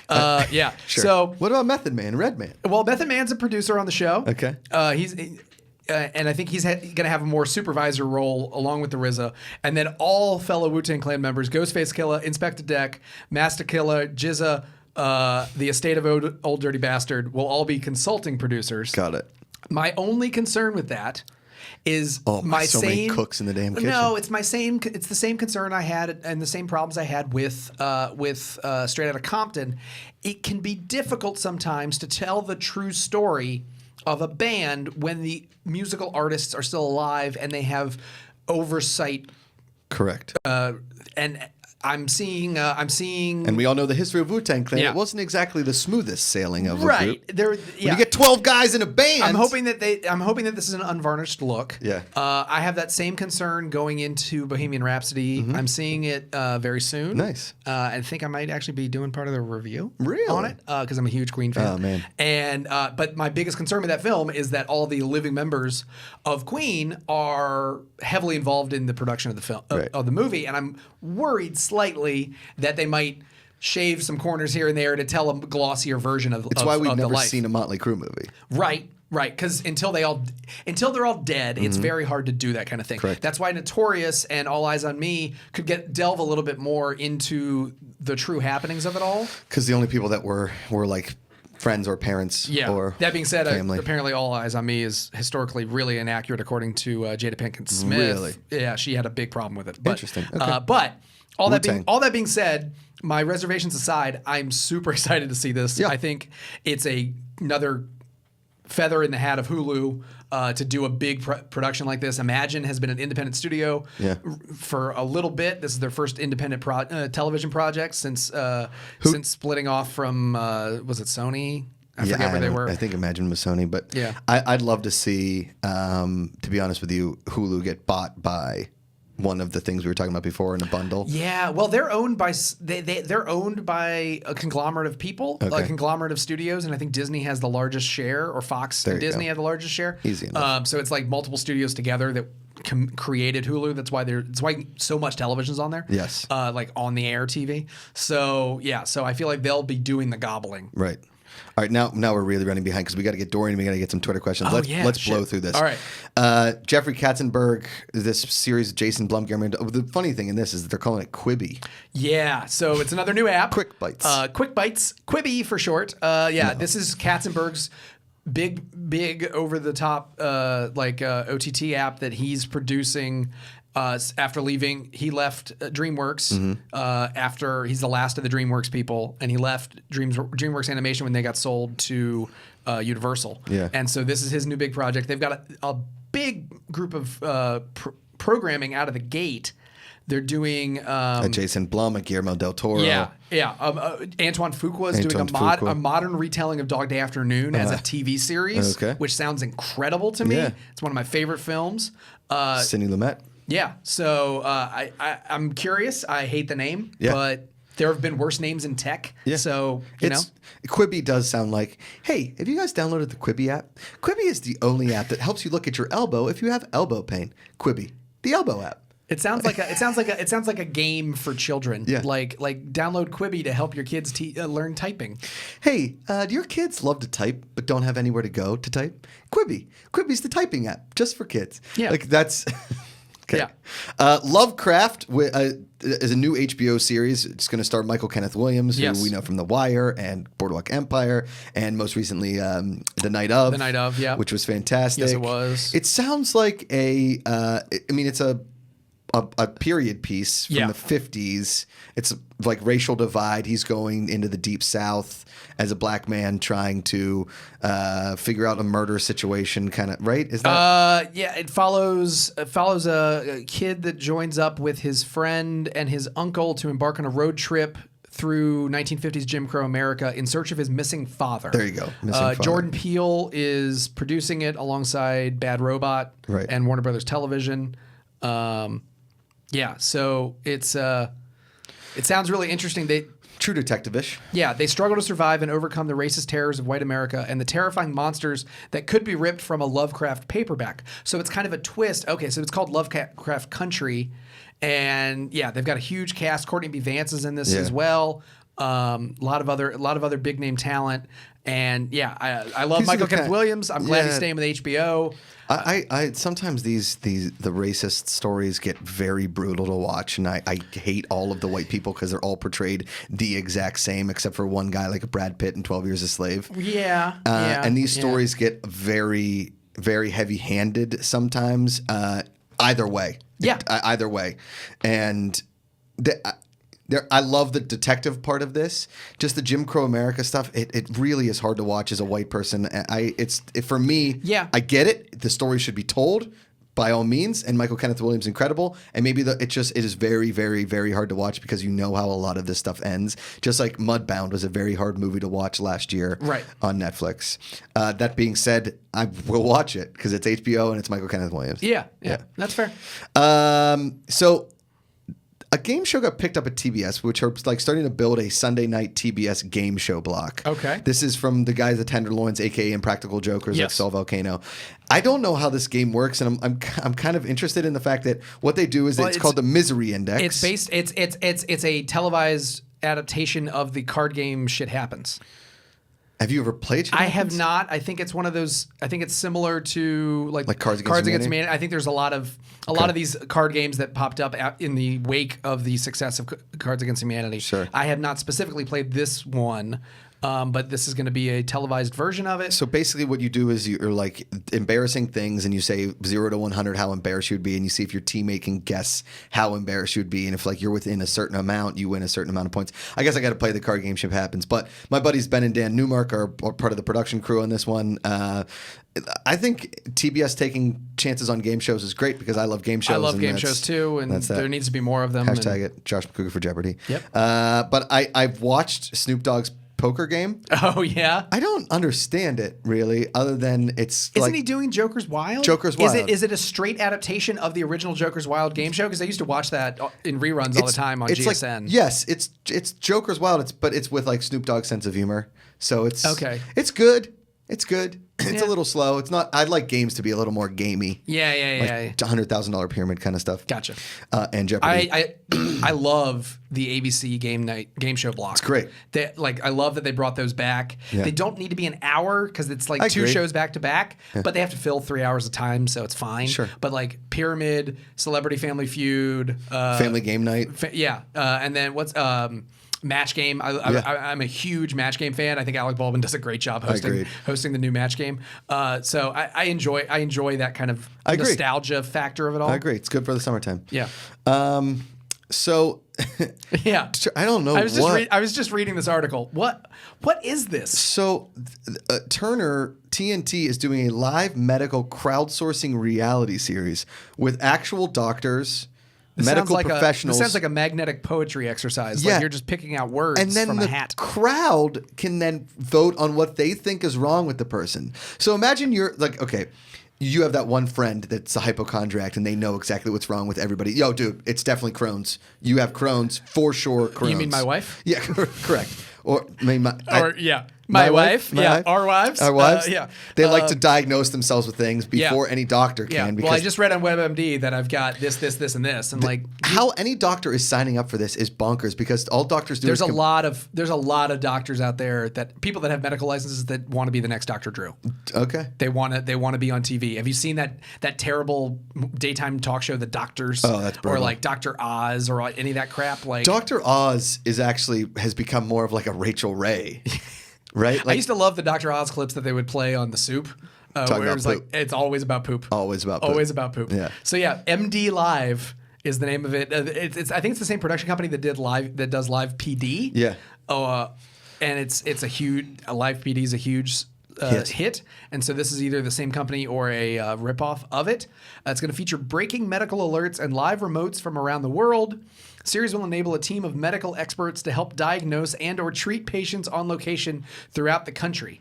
Yeah. Sure. So, what about Method Man, Redman? Well, Method Man's a producer on the show. Okay. And I think he's going to have a more supervisor role along with the RZA. And then all fellow Wu-Tang Clan members, Ghostface Killah, Inspector Deck, Master Killer, Jizza, the Estate of Old Dirty Bastard, will all be consulting producers. Got it. My only concern with that is many cooks in the damn kitchen. No, it's the same concern I had and the same problems I had with Straight Outta Compton. It can be difficult sometimes to tell the true story of a band when the musical artists are still alive and they have oversight. Correct. And I'm seeing, and we all know the history of Wu-Tang Clan. Yeah. It wasn't exactly the smoothest sailing of a group. When you get 12 guys in a band, I'm hoping that this is an unvarnished look. Yeah. I have that same concern going into Bohemian Rhapsody. Mm-hmm. I'm seeing it very soon. Nice. I think I might actually be doing part of the review on it because I'm a huge Queen fan. Oh man. And but my biggest concern with that film is that all the living members of Queen are heavily involved in the production of the film of the movie, and I'm worried slightly that they might shave some corners here and there to tell a glossier version of It's why we've of never the life. seen a Motley Crue movie. Right. Right, because until they're all dead, it's very hard to do that kind of thing. Correct. That's why Notorious and All Eyes on Me could delve a little bit more into the true happenings of it all. Because the only people that were like friends or parents. Yeah. Or that being said, family. Apparently All Eyes on Me is historically really inaccurate according to Jada Pinkett Smith. Really? Yeah, she had a big problem with it. But, Interesting. Okay. But all Wu-Tang. that being said, my reservations aside, I'm super excited to see this. Yeah. I think it's another feather in the hat of Hulu to do a big production like this. Imagine has been an independent studio for a little bit. This is their first independent television project since splitting off from was it Sony? I forget where they were. I think Imagine was Sony, but yeah. I'd love to see, to be honest with you, Hulu get bought by one of the things we were talking about before in a bundle. Yeah, well, they're owned by they're owned by a conglomerate of people, a conglomerate of studios, and I think Disney has the largest share, or Fox and Disney have the largest share. Easy enough. So it's like multiple studios together that created Hulu. That's why so much television's on there. Yes. Like on the air TV. So yeah, so I feel like they'll be doing the gobbling. Right. All right, now we're really running behind because we got to get Dorian. We got to get some Twitter questions. Let's blow through this. All right. Jeffrey Katzenberg, this series, Jason Blum, the funny thing in this is that they're calling it Quibi. Yeah, so it's another new app. Quick Bites. Quibi for short. This is Katzenberg's big over the top OTT app that he's producing. After leaving, he left DreamWorks after he's the last of the DreamWorks people, and he left DreamWorks Animation when they got sold to Universal. Yeah. And so this is his new big project. They've got a big group of programming out of the gate. They're doing Jason Blum, Guillermo del Toro. Yeah. Antoine Fuqua is doing a modern retelling of Dog Day Afternoon as a TV series, which sounds incredible to me. Yeah. It's one of my favorite films. Sidney Lumet. Yeah, so I'm curious. I hate the name, but there have been worse names in tech. Yeah. So, you know. Quibi does sound like, hey, have you guys downloaded the Quibi app? Quibi is the only app that helps you look at your elbow if you have elbow pain. Quibi, the elbow app. It sounds like a game for children. Yeah. Like download Quibi to help your kids learn typing. Hey, do your kids love to type but don't have anywhere to go to type? Quibi's the typing app just for kids. Yeah. Like that's. Okay. Yeah. Lovecraft is a new HBO series. It's going to star Michael Kenneth Williams, who we know from The Wire and Boardwalk Empire, and most recently The Night Of. The Night Of, yeah. Which was fantastic. Yes, it was. It sounds like it's a period piece from the 50s. It's like racial divide. He's going into the Deep South as a black man trying to figure out a murder situation, kind of, right? Is that? It follows a kid that joins up with his friend and his uncle to embark on a road trip through 1950s Jim Crow America in search of his missing father. There you go. Missing father. Jordan Peele is producing it alongside Bad Robot and Warner Brothers Television. So it sounds really interesting. True detective-ish. Yeah, they struggle to survive and overcome the racist terrors of white America and the terrifying monsters that could be ripped from a Lovecraft paperback. So it's kind of a twist. Okay, so it's called Lovecraft Country, and they've got a huge cast. Courtney B. Vance is in this as well. A lot of other big name talent, and I love Michael Kenneth Williams. I'm glad he's staying with HBO. I sometimes the racist stories get very brutal to watch, and I hate all of the white people because they're all portrayed the exact same except for one guy like a Brad Pitt in 12 Years a Slave. And these stories get very, very heavy-handed sometimes. Either way. Either way. And I love the detective part of this. Just the Jim Crow America stuff. It really is hard to watch as a white person. For me. I get it. The story should be told by all means. And Michael Kenneth Williams incredible. And maybe it is very, very, very hard to watch because you know how a lot of this stuff ends. Just like Mudbound was a very hard movie to watch last year on Netflix. That being said, I will watch it because it's HBO and it's Michael Kenneth Williams. Yeah. That's fair. So. A game show got picked up at TBS, which are like starting to build a Sunday night TBS game show block. Okay. This is from the guys at Tenderloins, aka Impractical Jokers, like Saul Volcano. I don't know how this game works, and I'm kind of interested in the fact that what they do is it's called the Misery Index. It's a televised adaptation of the card game Shit Happens. Have you ever played? I have not. I think it's one of those. I think it's similar to like Cards Against Humanity? I think there's a lot of these card games that popped up in the wake of the success of Cards Against Humanity. Sure. I have not specifically played this one. But this is going to be a televised version of it. So basically what you do is you're like embarrassing things and you say 0 to 100 how embarrassed you would be, and you see if your teammate can guess how embarrassed you would be, and if like you're within a certain amount, you win a certain amount of points. I guess I got to play the card game Ship Happens, but my buddies Ben and Dan Newmark are part of the production crew on this one. I think TBS taking chances on game shows is great because I love game shows. I love game shows too, and there needs to be more of them. Hashtag it, Josh McCougar for Jeopardy. Yep. But I've watched Snoop Dogg's poker game. Oh yeah. I don't understand it really, other than Isn't he doing Joker's Wild? Joker's Wild. Is it a straight adaptation of the original Joker's Wild game show? Because I used to watch that in reruns all the time on GSN. Like, yes, it's Joker's Wild. But it's with like Snoop Dogg's sense of humor. So it's okay. It's good. It's good. It's a little slow. It's not. I'd like games to be a little more gamey. Yeah. $100,000 pyramid kind of stuff. Gotcha. And Jeopardy. I love the ABC game show block. It's great. I love that they brought those back. Yeah. They don't need to be an hour because it's like two shows back to back, but they have to fill 3 hours of time, so it's fine. Sure. But like Pyramid, Celebrity Family Feud, Family Game Night. And then what's Match Game. I'm a huge Match Game fan. I think Alec Baldwin does a great job hosting the new Match Game. So I enjoy that kind of nostalgia factor of it all. I agree. It's good for the summertime. Yeah. So yeah, I don't know. I was just reading this article. What is this? So Turner TNT is doing a live medical crowdsourcing reality series with actual doctors. Medical professionals. This sounds like a magnetic poetry exercise. Yeah. Like you're just picking out words and then from a hat. The crowd can then vote on what they think is wrong with the person. So imagine you're like, okay, you have that one friend that's a hypochondriac and they know exactly what's wrong with everybody. Yo, dude, it's definitely Crohn's. You have Crohn's, for sure Crohn's. You mean my wife? Yeah, correct. Or my wife. Our wives. Our wives. Yeah. They like to diagnose themselves with things before any doctor can. Yeah. Well, I just read on WebMD that I've got this, and this, and how any doctor is signing up for this is bonkers because all doctors do. There's a lot of doctors out there people that have medical licenses that want to be the next Dr. Drew. Okay. They want to be on TV. Have you seen that terrible daytime talk show, The Doctors? Oh, that's brutal. Or like Dr. Oz or any of that crap. Like Dr. Oz has become more of like a Rachel Ray. Right? I used to love the Dr. Oz clips that they would play on The Soup. Where it was like, it's always about poop. Always about poop. Always about poop. Yeah. So yeah, MD Live is the name of it. I think it's the same production company that does Live PD. Yeah. And it's a huge Live PD is a huge hit. And so this is either the same company or a ripoff of it. It's going to feature breaking medical alerts and live remotes from around the world. The series will enable a team of medical experts to help diagnose and or treat patients on location throughout the country.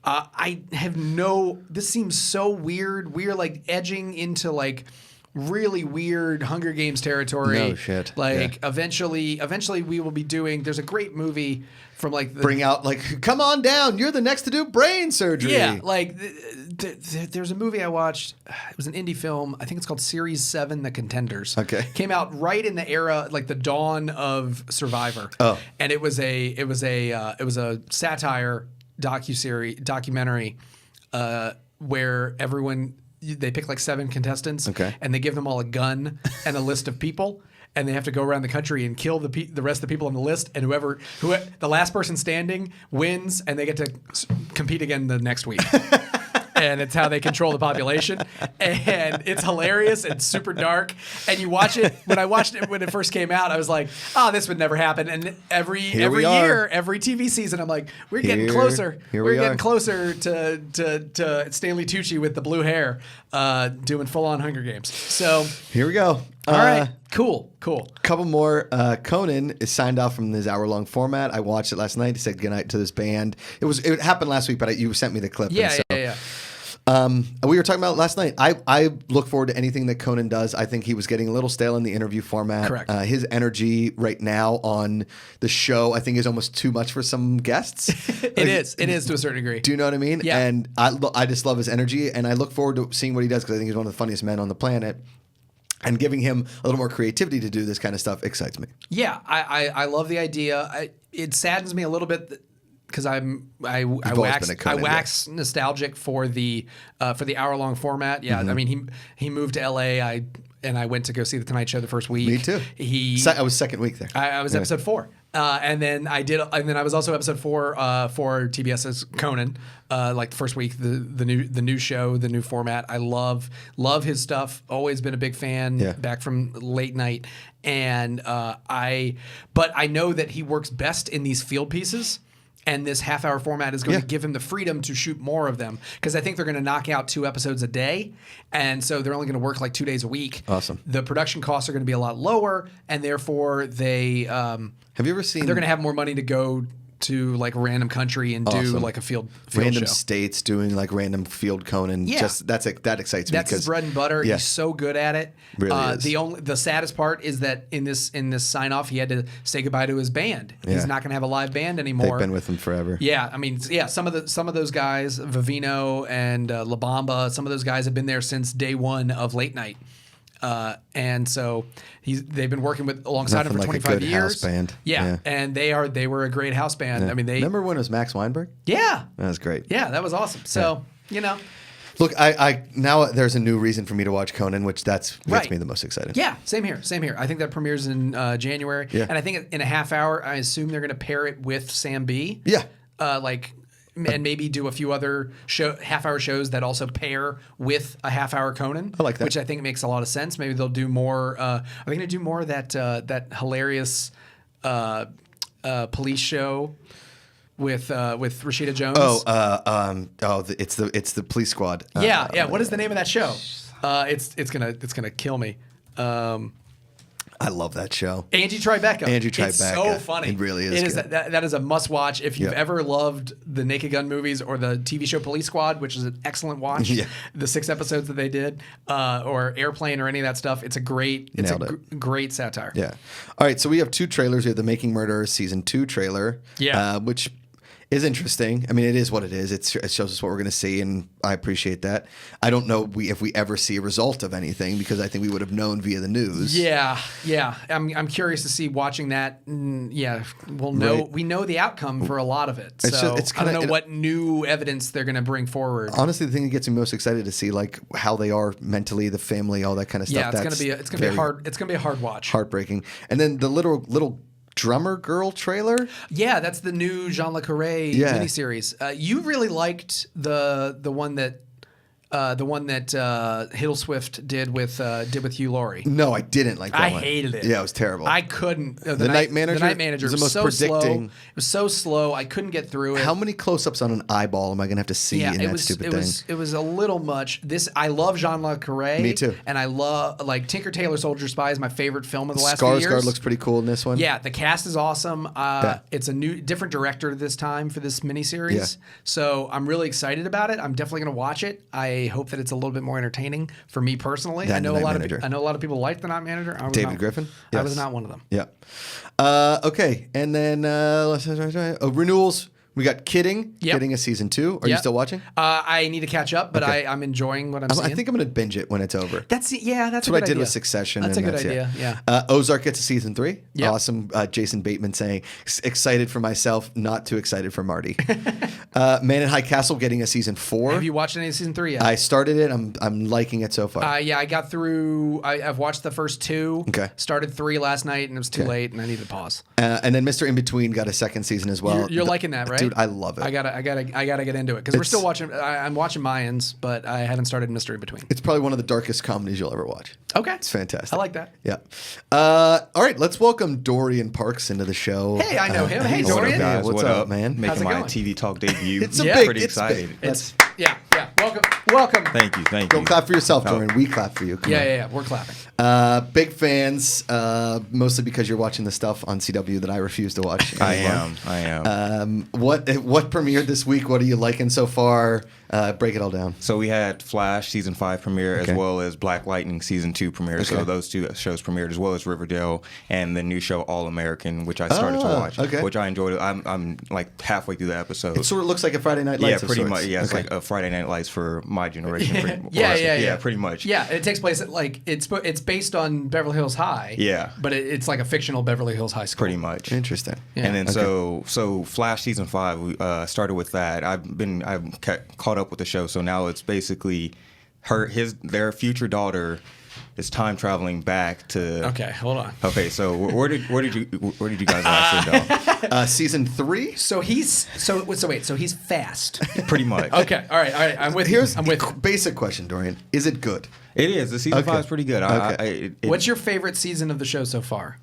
This seems so weird. We're like edging into like really weird Hunger Games territory. No shit. Eventually we will be doing, there's a great movie from like bring out like, come on down, you're the next to do brain surgery. Yeah, like there's a movie I watched. It was an indie film. I think it's called Series 7: The Contenders. Okay. Came out right in the era, like the dawn of Survivor. Oh. And it was a satire documentary where they pick like 7 contestants. Okay. And they give them all a gun and a list of people. And they have to go around the country and kill the rest of the people on the list, and whoever the last person standing wins, and they get to compete again the next week. And it's how they control the population, and it's hilarious and super dark. And you watch it. When I watched it when it first came out, I was like, "Oh, this would never happen." And every year, every TV season, I'm like, "We're getting closer. We're getting closer to Stanley Tucci with the blue hair, doing full on Hunger Games." So here we go. All right, cool. Couple more. Conan is signed off from his hour-long format. I watched it last night. He said goodnight to this band. It happened last week, but you sent me the clip. Yeah. We were talking about it last night. I look forward to anything that Conan does. I think he was getting a little stale in the interview format. Correct. His energy right now on the show, I think, is almost too much for some guests. It is to a certain degree. Do you know what I mean? Yeah. And I just love his energy, and I look forward to seeing what he does because I think he's one of the funniest men on the planet. And giving him a little more creativity to do this kind of stuff excites me. Yeah, I love the idea. It saddens me a little bit because I always been a Conan guy. wax nostalgic for the hour-long format. Yeah, I mean he moved to L.A. I went to go see the Tonight Show the first week. Me too. I was second week there. I was episode 4. And then I was also episode 4 for TBS's Conan, like the first week, the new show, the new format. I love his stuff. Always been a big fan. Yeah. Back from late night, but I know that he works best in these field pieces. And this half-hour format is going to give him the freedom to shoot more of them, because I think they're going to knock out 2 episodes a day, and so they're only going to work like 2 days a week. Awesome. The production costs are going to be a lot lower, and therefore they have you ever seen? They're going to have more money to go to like random country and do like a field random show. States doing like random field Conan. Yeah. That excites me. That's his bread and butter. Yeah. He's so good at it. Really is. The saddest part is that in this sign off he had to say goodbye to his band. Yeah. He's not going to have a live band anymore. They've been with him forever. Yeah, I mean, some of those guys, Vivino and La Bamba, some of those guys have been there since day one of late night. And so they've been working alongside him for Nothing like 25 a good years. house band. Yeah, and they were a great house band. Yeah. I mean, remember when it was Max Weinberg? Yeah, That was great. yeah, that was awesome. So Look, I now there's a new reason for me to watch Conan, which gets me the most excited. Yeah, same here. I think that premieres in January. Yeah. And I think in a half hour, I assume they're going to pair it with Sam B. Yeah. And maybe do a few other half-hour shows that also pair with a half-hour Conan. I like that. Which I think makes a lot of sense. Maybe they'll do more. Are they going to do more of that hilarious police show with Rashida Jones? It's the Police Squad. Yeah. What is the name of that show? It's gonna kill me. I love that show. Angie Tribeca. It's so funny. It really is. That is a must watch if you've ever loved the Naked Gun movies or the TV show Police Squad, which is an excellent watch. Yeah. The 6 episodes that they did, or Airplane or any of that stuff. It's a great satire. Yeah. All right. So we have 2 trailers. We have the Making Murderers season 2 trailer. Yeah. Which is interesting. I mean, it is what it is. It shows us what we're going to see, and I appreciate that. I don't know if we ever see a result of anything, because I think we would have known via the news. Yeah. I'm curious to see watching that. We'll know. Right. We know the outcome for a lot of it. So I don't know what new evidence they're going to bring forward. Honestly, the thing that gets me most excited to see like how they are mentally, the family, all that kind of stuff. Yeah, it's going to be a hard watch. Heartbreaking. And then the little drummer girl trailer. Yeah, that's the new Jean Le Carré miniseries. You really liked the one that Hiddleswift did with Hugh Laurie. No, I didn't like that one. I hated it. Yeah, it was terrible. I couldn't. The Night Manager? The Night Manager was the most so predicting. slow. It was so slow. I couldn't get through it. How many close-ups on an eyeball am I going to have to see in that stupid thing? It was a little much. I love Jean Le Carré. Me too. And I love Tinker Tailor Soldier Spy is my favorite film of the last few years. Skarsgård looks pretty cool in this one. Yeah, the cast is awesome. It's a different director this time for this miniseries. Yeah. So I'm really excited about it. I'm definitely going to watch it. I hope that it's a little bit more entertaining for me personally. I know a lot of people like The Night Manager. David Griffin? Yes. I was not one of them. Yeah. Okay, and then Renewals. We got Kidding. Yep. Kidding is season 2. Are you still watching? I need to catch up, but Okay. I'm enjoying what I'm seeing. I think I'm going to binge it when it's over. That's what a I good did idea. with Succession. That's and a good idea. Yeah. Ozark gets a season 3. Yep. Awesome. Jason Bateman saying, excited for myself, not too excited for Marty. Man in High Castle getting a season 4. Have you watched any of season 3 yet? I started it. I'm liking it so far. I got through. I've watched the first 2. Okay. Started 3 last night, and it was too late, and I needed to pause. And then Mr. In Between got a second season as well. You're liking that, right? Dude, I love it. I gotta get into it because we're still watching. I'm watching Mayans, but I haven't started Mystery In Between. It's probably one of the darkest comedies you'll ever watch. Okay, It's fantastic. I like that. Yeah. All right, let's welcome Dorian Parks into the show. Hey, I know him. Hey, What up, Dorian. guys? What's what up, up, man? How's Making it my going? TV talk debut. It's a Yeah. big. Pretty it's excited. big. It's welcome. Thank you. Don't clap for yourself, Dorian. We clap for you. Come on. Yeah. We're clapping. Big fans, mostly because you're watching the stuff on CW that I refuse to watch. I am. What premiered this week? What are you liking so far? Break it all down. So we had Flash season 5 premiere as well as Black Lightning season 2 premiere. Okay. So those 2 shows premiered as well as Riverdale and the new show All American, which I started to watch, which I enjoyed. I'm like halfway through the episode. It sort of looks like a Friday Night Lights. Yeah, pretty of sorts. much. Yeah, it's like a Friday Night Lights for my generation. Yeah, pretty much. Yeah, and it takes place at like it's based on Beverly Hills High. Yeah, but it's like a fictional Beverly Hills High School. Pretty much. Interesting. Yeah. And then so Flash season 5, we started with that. I've caught up with the show, so now it's basically their future daughter is time traveling back to. Okay, hold on. Okay, so where did you guys last go? Season 3. So he's fast. Pretty much. Okay, all right. I'm with you. I'm with you. Basic question, Dorian. Is it good? It is. The season 5 is pretty good. What's your favorite season of the show so far?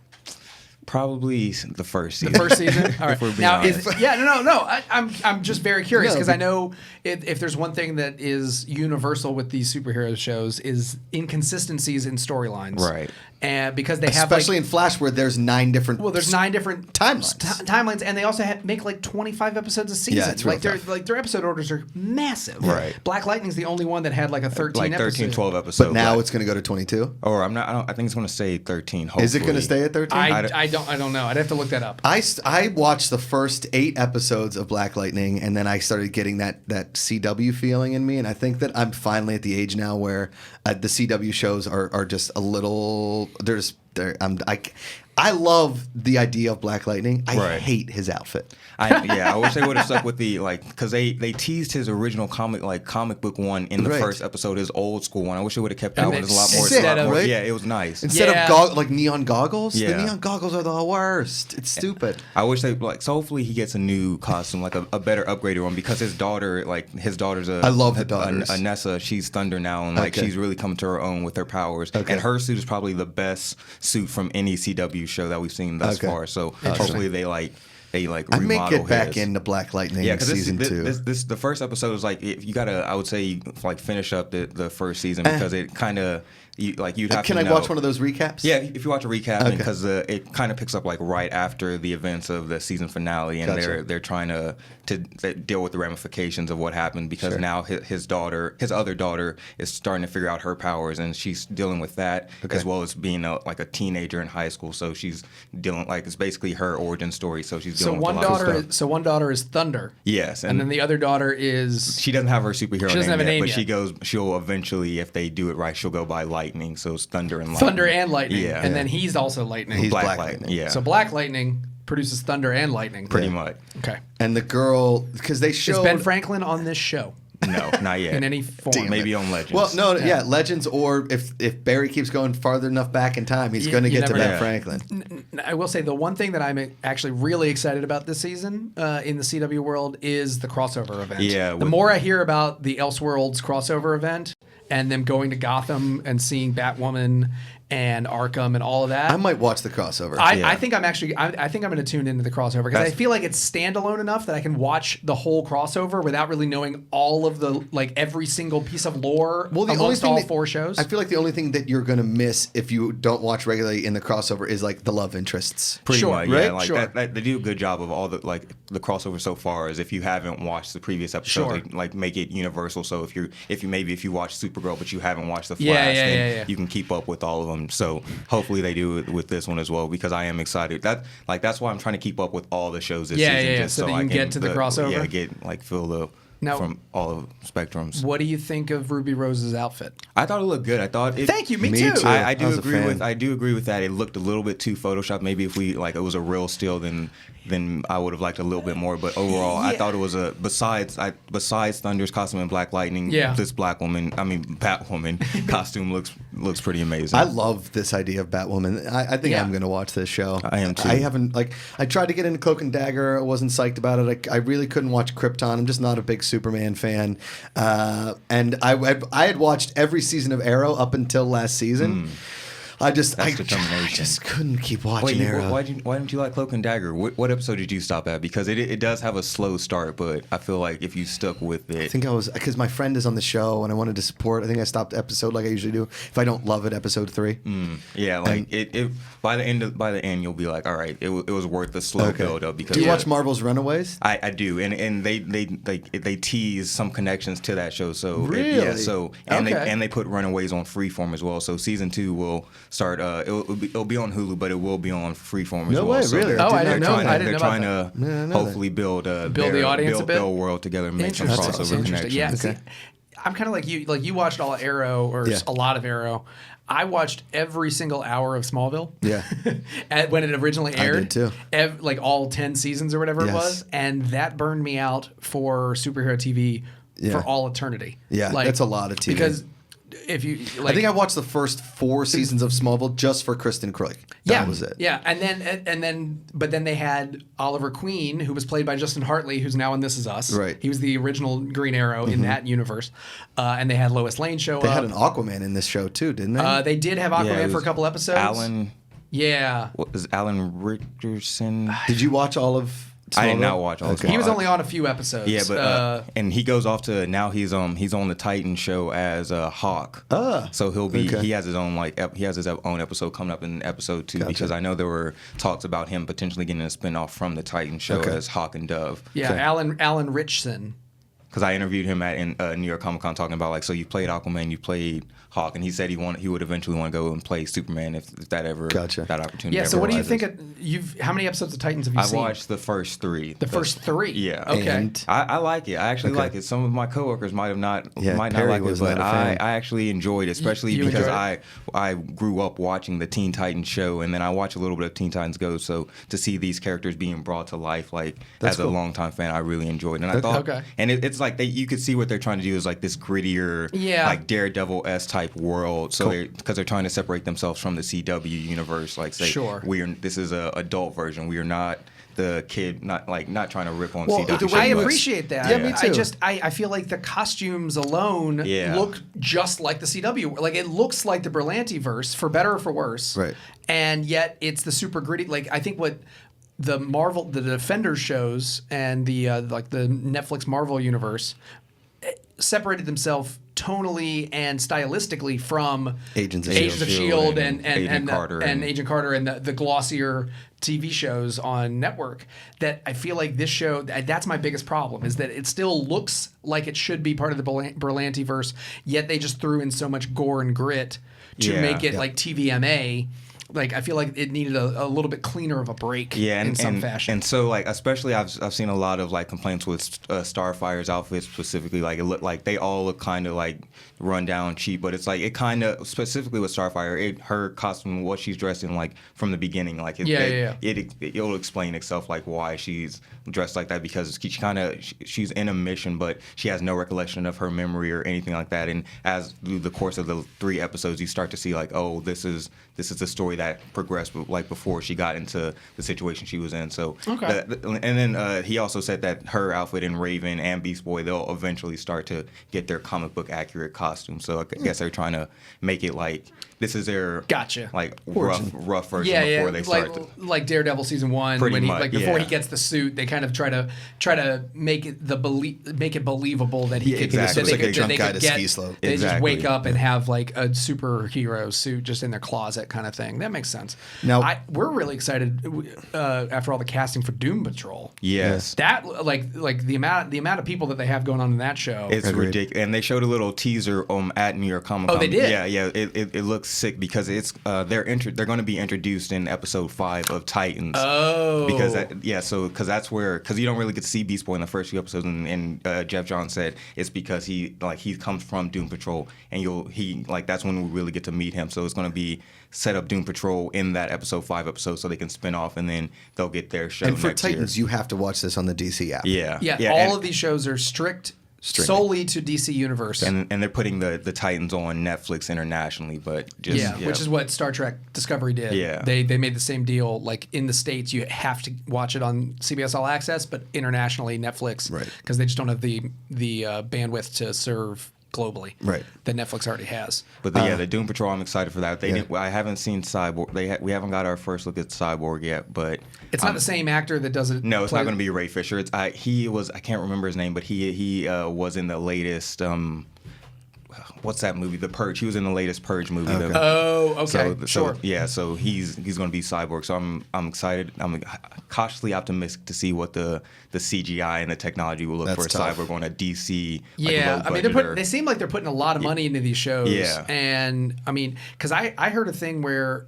Probably the first season. The first season. All right. Now, no. I'm just very curious because I know if there's one thing that is universal with these superhero shows is inconsistencies in storylines. Right. And because they have especially in Flash where there's 9 different. Well, there's 9 different timelines, and they also make like 25 episodes a season. Yeah, it's real tough. Their episode orders are massive. Right. Black Lightning's the only one that had like a 13 13, 12 episodes. But now it's going to go to 22. Or I think it's going to stay 13. Hopefully. Is it going to stay at 13? I don't know. I'd have to look that up. I watched the first 8 episodes of Black Lightning, and then I started getting that CW feeling in me, and I think that I'm finally at the age now where the CW shows are just a little. I love the idea of Black Lightning. I hate his outfit. I wish they would have stuck with the because they teased his original comic book one in the first episode, his old school one. I wish they would have kept that one. It's a lot more. Yeah, it was nice. Instead of neon goggles, the neon goggles are the worst. It's stupid. I wish they so hopefully he gets a new costume, like a better upgraded one, because his daughter's I love the daughters. Anessa, she's Thunder now, and she's really coming to her own with her powers. And her suit is probably the best suit from any CW show that we've seen thus far. So hopefully they remodel I may get back his. into Black Lightning season 2. This the first episode is if you gotta, I would say, finish up the first season, because it kind of you'd have to know. Can I watch one of those recaps? Yeah, if you watch a recap, because it kind of picks up right after the events of the season finale, and they're trying to deal with the ramifications of what happened, because now his other daughter, is starting to figure out her powers, and she's dealing with that as well as being a teenager in high school. So she's dealing it's basically her origin story. So she's dealing with a lot of stuff. So one daughter is Thunder. Yes, and then the other daughter is. She doesn't have her superhero name yet, but she'll eventually, if they do it right, she'll go by Lightning. So it's Thunder and Lightning. Thunder and Lightning. Yeah. And then he's also Lightning. He's Black Lightning. Yeah. So Black Lightning produces Thunder and Lightning. Pretty much. Okay. And the girl, because they showed. Is Ben Franklin on this show? No, not yet. In any form. Maybe on Legends. Well, no, Legends, or if Barry keeps going farther enough back in time, he's going to get to Ben Franklin. I will say the one thing that I'm actually really excited about this season in the CW world is the crossover event. Yeah. The more I hear about the Elseworlds crossover event and them going to Gotham and seeing Batwoman and Arkham and all of that. I might watch the crossover. I think I'm going to tune into the crossover because I feel like it's standalone enough that I can watch the whole crossover without really knowing all of the every single piece of lore amongst all 4 shows. I feel like the only thing that you're going to miss if you don't watch regularly in the crossover is the love interests. Pretty much, right? Yeah, they do a good job of all the the crossover so far. Is if you haven't watched the previous episodes, they, make it universal. So if you watch Supergirl but you haven't watched the Flash, then you can keep up with all of them. So hopefully they do it with this one as well, because I am excited. That's why I'm trying to keep up with all the shows this season. Just so that you can get to the crossover. Yeah, get feel from all of spectrums. What do you think of Ruby Rose's outfit? I thought it looked good. Thank you. Me too. I do agree with that. It looked a little bit too photoshopped. Maybe if we it was a real still, then I would have liked a little bit more. But overall, I thought it was besides Thunder's costume and Black Lightning, this Batwoman costume looks pretty amazing. I love this idea of Batwoman. I think I'm going to watch this show. I am too. I haven't I tried to get into Cloak and Dagger. I wasn't psyched about it. I really couldn't watch Krypton. I'm just not a big Superman fan. And I had watched every season of Arrow up until last season. I determination. just couldn't keep watching Arrow. Why didn't you like Cloak and Dagger? What episode did you stop at? Because it does have a slow start, but I feel like if you stuck with it, I think I was because my friend is on the show and I wanted to support. I think I stopped episode like I usually do. If I don't love it, episode 3. Yeah, like it by the end you'll be like, all right, it was worth the slow build up. Because do you watch Marvel's Runaways? I do, and they tease some connections to that show. So really, and they put Runaways on Freeform as well. So season 2 will start. It'll be on Hulu, but it will be on Freeform as well. No way, so really? I didn't know. They're trying to hopefully build the audience a bit, their world together, and make some crossover connections. Yeah, see, I'm kind of like you. Like you watched all Arrow or a lot of Arrow. I watched every single hour of Smallville. Yeah, when it originally aired. I did too. Like all 10 seasons or whatever it was, and that burned me out for superhero TV for all eternity. Yeah, like, that's a lot of TV. Because if you, like, I think I watched the first 4 seasons of Smallville just for Kristen Craig. That was it. Yeah, but then they had Oliver Queen, who was played by Justin Hartley, who's now in This Is Us. Right. He was the original Green Arrow in that universe. And they had Lois Lane show up. They had an Aquaman in this show too, didn't they? They did have Aquaman for a couple episodes. Alan. Yeah. What is Alan Richardson? Did you watch all of Smallville? I did not watch all of He was only on a few episodes. Yeah, but and he goes off to now he's on the Titan show as Hawk. So he'll be he has his own he has his own episode coming up in episode 2 because I know there were talks about him potentially getting a spinoff from the Titan show as Hawk and Dove. Yeah, Alan Richson. Because I interviewed him at New York Comic Con talking about so you played Aquaman, you played Hawk, and he said he would eventually want to go and play Superman if that ever that opportunity. Yeah. Ever So what arises. do you think? How many episodes of Titans have you seen? I watched the first 3. The first 3. Yeah. Okay. And I like it. I actually like it. Some of my coworkers might not like it, but I actually enjoyed it, especially because I grew up watching the Teen Titans show, and then I watched a little bit of Teen Titans Go. So to see these characters being brought to life, as a longtime fan, I really enjoyed it. And I thought, and it's like you could see what they're trying to do is this grittier, like Daredevil-esque type world. So because they're trying to separate themselves from the CW universe, this is a adult version. We are not the kid, not trying to rip on CW. I appreciate that. Yeah, me too. I feel like the costumes alone look just like the CW. Like it looks like the Berlanti verse, for better or for worse. Right. And yet it's the super gritty. Like I think what the Defenders shows and the the Netflix Marvel universe separated themselves tonally and stylistically from Agents of S.H.I.E.L.D. and Agent Carter and Agent Carter and the glossier TV shows on network. That I feel like this show, that's my biggest problem, is that it still looks like it should be part of the Berlanti verse, yet they just threw in so much gore and grit to make it like TVMA. Like I feel like it needed a little bit cleaner of a break in some fashion. And so especially I've seen a lot of complaints with Starfire's outfits specifically. It looked like they all look kind of run down cheap, but it's it kind of specifically with Starfire, her costume, what she's dressed in from the beginning, it'll explain itself why she's dressed like that, because she's in a mission, but she has no recollection of her memory or anything like that. And as through the course of the 3 episodes, you start to see this is the story that progressed before she got into the situation she was in. So and then he also said that her outfit in Raven and Beast Boy, they'll eventually start to get their comic book accurate costume. So I guess they're trying to make it this is their rough version before they start like Daredevil season 1 when before he gets the suit, they kind of try to make it believable that he could they just wake up and have a superhero suit just in their closet kind of thing. That makes sense. Now we're really excited after all the casting for Doom Patrol. Yes, that the amount of people that they have going on in that show. It's ridiculous. And they showed a little teaser at New York Comic Con. Oh, they did. Yeah. It looks sick because it's they're going to be introduced in episode 5 of Titans. Oh, because that's where you don't really get to see Beast Boy in the first few episodes, and Jeff Johns said it's because he comes from Doom Patrol, and that's when we really get to meet him. So it's going to be set up Doom Patrol in that episode 5 episode so they can spin off, and then they'll get their show. And for next Titans, year. you have to watch this on the DC app. Yeah. All of these shows are strict solely to DC Universe, and they're putting the Titans on Netflix internationally, but which is what Star Trek Discovery did. Yeah, they made the same deal. In the States, you have to watch it on CBS All Access, but internationally Netflix, because they just don't have the bandwidth to serve globally. Right. That Netflix already has. But the Doom Patrol, I'm excited for that. I haven't seen Cyborg. We haven't got our first look at Cyborg yet, but it's not the same actor that does it. No, it's not going to be Ray Fisher. I can't remember his name, but he was in the latest. What's that movie? The Purge. He was in the latest Purge movie. Okay. Sure. So he's going to be Cyborg. So I'm excited. I'm cautiously optimistic to see what the CGI and the technology will look for Cyborg on a DC. Yeah, I mean they seem like they're putting a lot of money into these shows. Yeah, and I mean, because I heard a thing where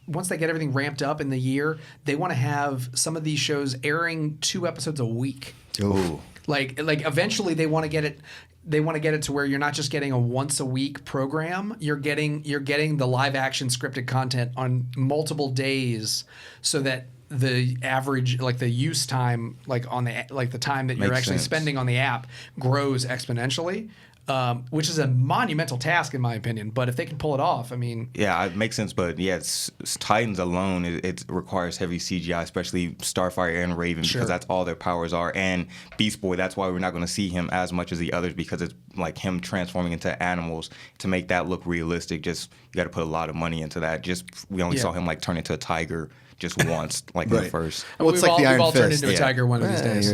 once they get everything ramped up in the year, they want to have some of these shows airing 2 episodes a week. Ooh. Like eventually they want to get it. They want to get it to where you're not just getting a once a week program. You're getting the live action scripted content on multiple days, so that the average, like the use time, like on the time that you're actually spending on the app grows exponentially. Which is a monumental task in my opinion, but if they can pull it off, I mean... Yeah, it makes sense, but yeah, Titans alone, it requires heavy CGI, especially Starfire and Raven, because that's all their powers are, and Beast Boy, that's why we're not going to see him as much as the others, because it's like him transforming into animals. To make that look realistic, you got to put a lot of money into that. We only saw him like turn into a tiger just once, like in the first. Well, it's like the Iron Fist. We've all turned into a tiger one of these days.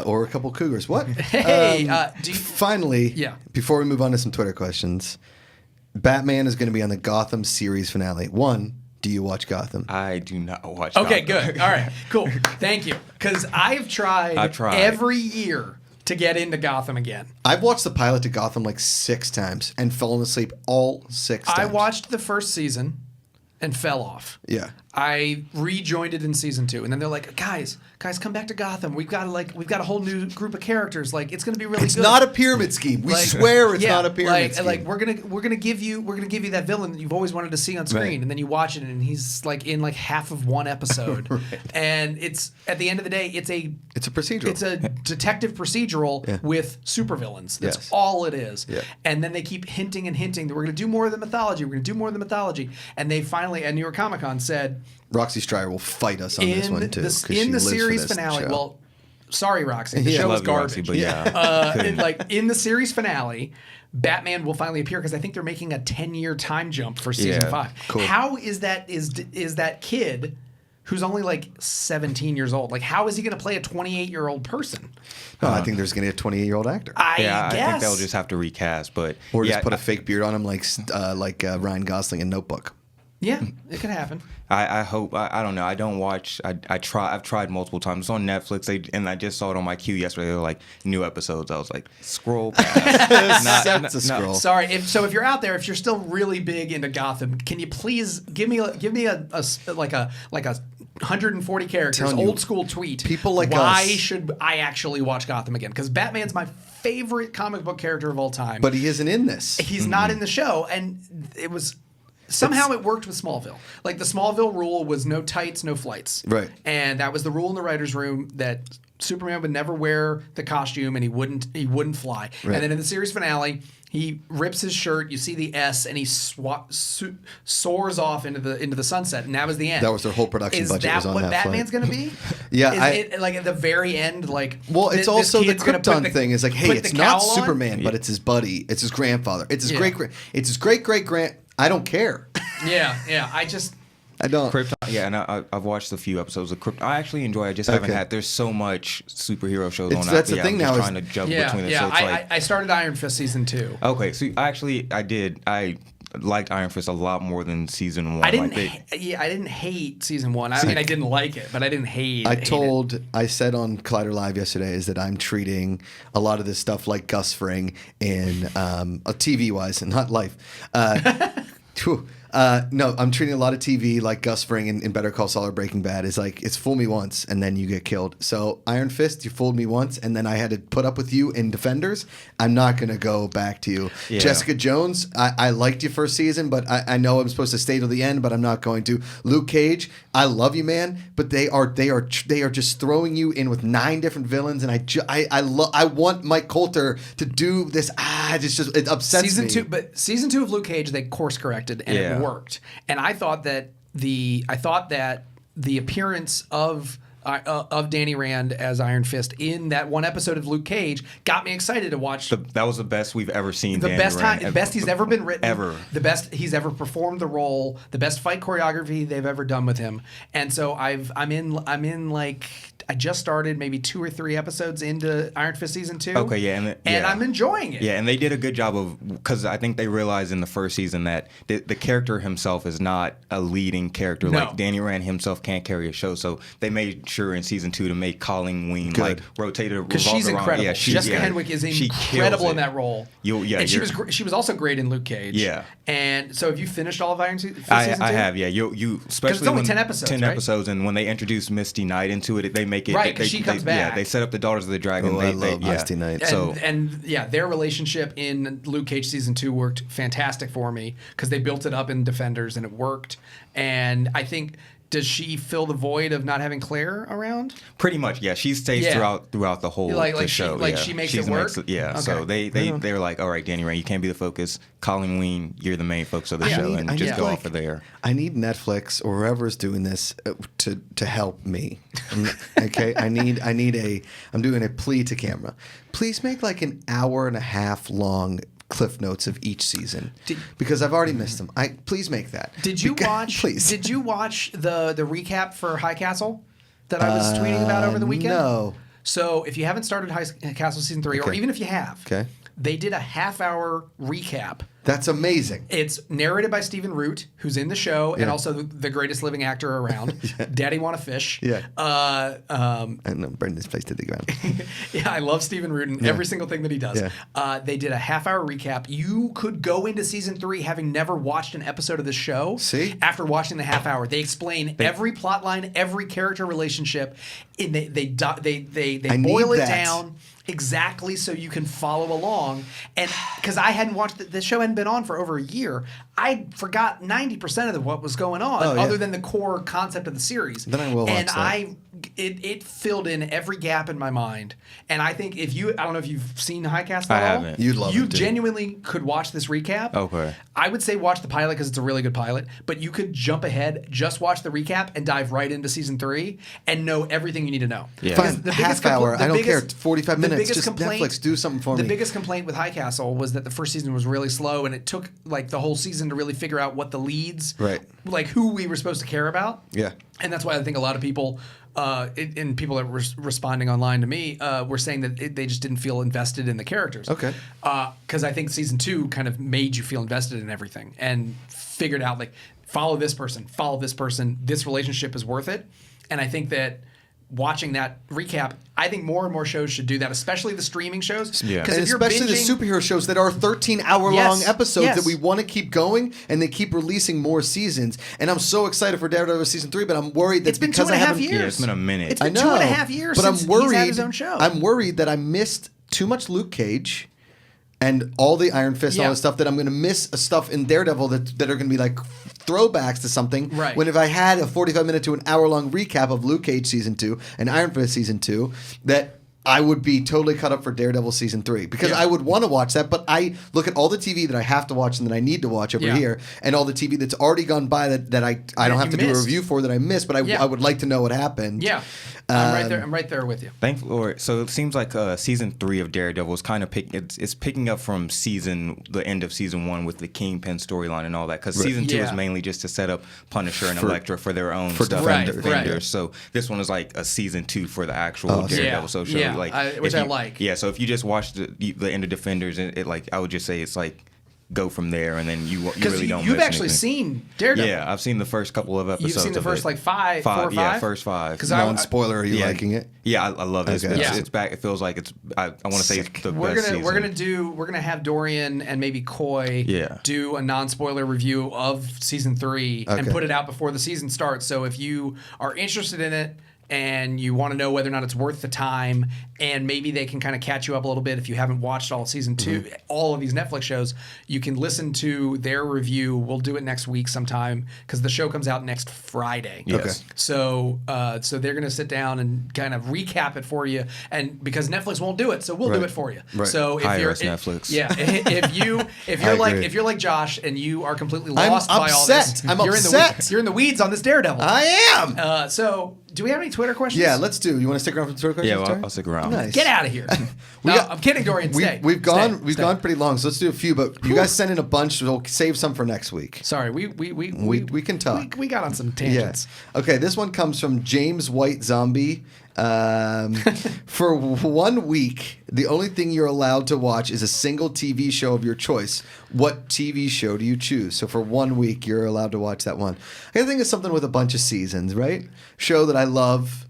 Or a couple cougars. What? Hey, finally, before we move on to some Twitter questions, Batman is going to be on the Gotham series finale. One, do you watch Gotham? I do not watch Okay, Gotham. good. All right, cool. Thank you. Because I've tried every year to get into Gotham again. I've watched the pilot to Gotham like 6 times and fallen asleep all 6 times. I watched the first season and fell off. Yeah. I rejoined it in season 2, and then they're like, guys, come back to Gotham. We've got a whole new group of characters. Like, it's gonna be really good. It's not a pyramid scheme. We swear it's not a pyramid scheme. Like we're gonna give you that villain that you've always wanted to see on screen, Right. and then you watch it, and he's like in like half of one episode, Right. and it's at the end of the day, it's a procedural. It's a detective procedural with supervillains. That's all it is. Yeah. And then they keep hinting that we're gonna do more of the mythology. We're gonna do more of the mythology, and they finally at New York Comic Con said. Roxy Stryer will fight us on this one too. In the series finale, well, sorry, Roxy, the show was garbage. Roxy, but in the series finale, Batman will finally appear because I think they're making a 10-year time jump for season 5. Cool. How is that kid who's only like 17 years old? Like, how is he going to play a 28-year-old person? No, I think there's going to be a 28-year-old actor. I guess. I think they'll just have to recast, or just put a fake beard on him like Ryan Gosling in Notebook. Yeah, it could happen. I hope. I don't know. I don't watch. I've tried multiple times. It's on Netflix. And I just saw it on my queue yesterday. They were like new episodes. I was like, scroll past. That's a scroll. Sorry. If you're out there, if you're still really big into Gotham, can you please give me a 140 characters old school tweet? People like why us. should I actually watch Gotham again? Because Batman's my favorite comic book character of all time. But he isn't in this. He's not in the show, and it was. Somehow it worked with Smallville. Like the Smallville rule was no tights, no flights. Right. And that was the rule in the writer's room that Superman would never wear the costume and he wouldn't fly. Right. And then in the series finale, he rips his shirt, you see the S, and he soars off into the sunset, and that was the end. That was their whole production budget. Is that what Batman's going to be? Yeah. Like at the very end, like it's also the Krypton thing. Is like, hey, it's not Superman, on? but it's his buddy, it's his grandfather, it's his great-great-grand. I don't care. Yeah. I don't. Krypton, and I've watched a few episodes of Krypton. I actually enjoy it. I just haven't had. There's so much superhero shows on. That's the thing I'm now. Trying to jump between it. Yeah. So it's I started Iron Fist season 2. Okay, so I did. I liked Iron Fist a lot more than season 1. I didn't hate season 1. I mean, I didn't like it, but I didn't hate. I said on Collider Live yesterday is that I'm treating a lot of this stuff like Gus Fring in TV wise and not life. No, I'm treating a lot of TV like Gus Fring in Better Call Saul or Breaking Bad. Is like, it's fool me once and then you get killed. So Iron Fist, you fooled me once and then I had to put up with you in Defenders. I'm not going to go back to you. Yeah. Jessica Jones, I liked you first season, but I know I'm supposed to stay till the end, but I'm not going to. Luke Cage, I love you, man, but they are just throwing you in with 9 different villains, and I want Mike Coulter to do this. It upsets me. Season 2 of Luke Cage, they course corrected and it worked. And I thought that the appearance of of Danny Rand as Iron Fist in that one episode of Luke Cage got me excited to watch. That was the best we've ever seen. The Danny best Rand. time, best he's ever been written, ever. The best he's ever performed the role, the best fight choreography they've ever done with him. And so I'm in like I just started maybe 2 or 3 episodes into Iron Fist season 2. Okay, yeah, and I'm enjoying it. Yeah, and they did a good job of, because I think they realized in the first season that the character himself is not a leading character. No. Like Danny Rand himself can't carry a show, so they made sure in season 2 to make Colleen Wing like rotated, because she's around. incredible. Yeah, Jessica Henwick is incredible in that role. And she was also great in Luke Cage. Yeah. And so have you finished all of Iron Fist season 2? I have, yeah. You especially it's only 10 episodes, 10 right? episodes, and when they introduce Misty Knight into it, they make it right because she comes back. Yeah, they set up the Daughters of the Dragon. I love Misty Knight. And their relationship in Luke Cage season 2 worked fantastic for me because they built it up in Defenders and it worked. And I think, does she fill the void of not having Claire around? Pretty much, yeah. She stays throughout the whole the show. She makes it work? Yeah, okay. So they're like, all right, Danny Rand, you can't be the focus. Colleen Wing, you're the main focus of the show, and just go off of there. I need Netflix or whoever's doing this to help me. Okay, I'm doing a plea to camera. Please make like an hour and a half long cliff notes of each season because I've already missed them. Please make that. Did you watch? Please. Did you watch the recap for High Castle that I was tweeting about over the weekend? No. So if you haven't started High Castle season 3, or even if you have, they did a half-hour recap. That's amazing. It's narrated by Stephen Root, who's in the show, and also the greatest living actor around. Daddy Wanna Fish. Yeah. I know Brendan's place to the ground. Yeah, I love Stephen Root and every single thing that he does. Yeah. They did a half-hour recap. You could go into season 3 having never watched an episode of the show. See? After watching the half hour, they explain every plot line, every character relationship. And they boil it down exactly so you can follow along. And because I hadn't watched the show, hadn't been on for over a year, I forgot 90% of what was going on, other than the core concept of the series. Then I will watch that. It filled in every gap in my mind. And I think I don't know if you've seen High Castle at all. I haven't. You'd love it. You genuinely could watch this recap. Okay. I would say watch the pilot because it's a really good pilot, but you could jump ahead, just watch the recap, and dive right into season 3 and know everything you need to know. Yeah. Fine. Half hour. I don't care. 45 minutes. Just Netflix, do something for me. The biggest complaint with High Castle was that the first season was really slow, and it took like the whole season to really figure out what the leads, like who we were supposed to care about. Yeah. And that's why I think a lot of people, and people that were responding online to me, were saying that they just didn't feel invested in the characters. Okay. Because I think season 2 kind of made you feel invested in everything and figured out like follow this person, this relationship is worth it. And I think that watching that recap, I think more and more shows should do that, especially the streaming shows. Yeah. And especially the superhero shows that are 13-hour-long episodes that we want to keep going, and they keep releasing more seasons. And I'm so excited for Daredevil season 3, but I'm worried that it's been because 2.5 years. Yeah, it's been a minute. It's been 2.5 years since he's had his own show. I'm worried that I missed too much Luke Cage and all the Iron Fist and all this stuff, that I'm going to miss stuff in Daredevil that are going to be like throwbacks to something. Right. When if I had a 45-minute to an hour-long recap of Luke Cage season 2 and Iron Fist season 2, that I would be totally cut up for Daredevil season 3 because I would want to watch that, but I look at all the TV that I have to watch and that I need to watch over here, and all the TV that's already gone by that I don't have to do a review for that I missed, but I would like to know what happened. Yeah. I'm right there with you. Thank Lord. So it seems like season 3 of Daredevil is kind of it's picking up from the end of season 1 with the Kingpin storyline and all that, because season 2 is mainly just to set up Punisher and Elektra for their own stuff and Defenders. So this one is like a season 2 for the actual Daredevil show. Which I like. Yeah, so if you just watch the end of Defenders, I would just say it's like go from there, and then you really don't. You've miss actually anything. seen Daredevil. Yeah, I've seen the first couple of episodes. You've seen the first like 4 or 5. Yeah, first 5. Non-spoiler, are you liking it? Yeah, I love it. Okay. It's back. It feels like it's. I want to say it's the best season. We're gonna have Dorian and maybe Coy do a non-spoiler review of season 3 and put it out before the season starts. So if you are interested in it and you want to know whether or not it's worth the time, and maybe they can kind of catch you up a little bit if you haven't watched all season 2, all of these Netflix shows, you can listen to their review. We'll do it next week sometime because the show comes out next Friday. Yes. So they're going to sit down and kind of recap it for you, and because Netflix won't do it, so we'll do it for you. Right. So Netflix. Yeah. if you're like Josh and you are completely lost by all this, I'm upset. You're in the weeds on this Daredevil. I am. So Do we have any Twitter questions? Yeah, let's do. You want to stick around for the Twitter questions? Yeah, Terry? I'll stick around. Nice. Get out of here. I'm kidding, Dorian. Stay. We've gone Stay. pretty long, so let's do a few. But you guys sent in a bunch. So we'll save some for next week. Sorry, We can talk. We got on some Yeah. tangents. Okay, this one comes from James White Zombie. For 1 week, the only thing you're allowed to watch is a single TV show of your choice. What TV show do you choose? So for 1 week, you're allowed to watch that one. I think it's something with a bunch of seasons, right? Show that I love.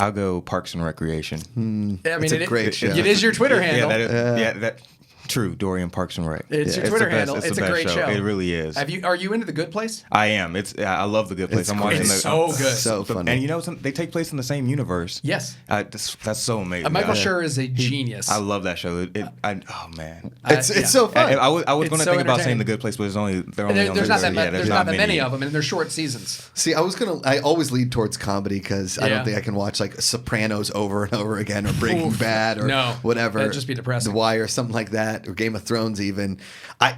I'll go Parks and Recreation. I mean, It's a great show. It is your Twitter handle. That true. Dorian Parks and Rec. It's your Twitter handle. It's a great show. It really is. Are you into The Good Place? I am. I love The Good Place. I'm watching It's the, so good. So funny. And you know, they take place in the same universe. Yes. That's so amazing. Michael Schur is a genius. I love that show. Oh man. It's so fun. I was going to It's so think about saying entertaining. The Good Place, but there's only There's not that there's not that many of them, and they're short seasons. See, I always lead towards comedy because I Yeah. don't think I can watch like Sopranos over and over again, or Breaking Bad, or No. whatever. That'd just be depressing. The Wire, something like that, or Game of Thrones even.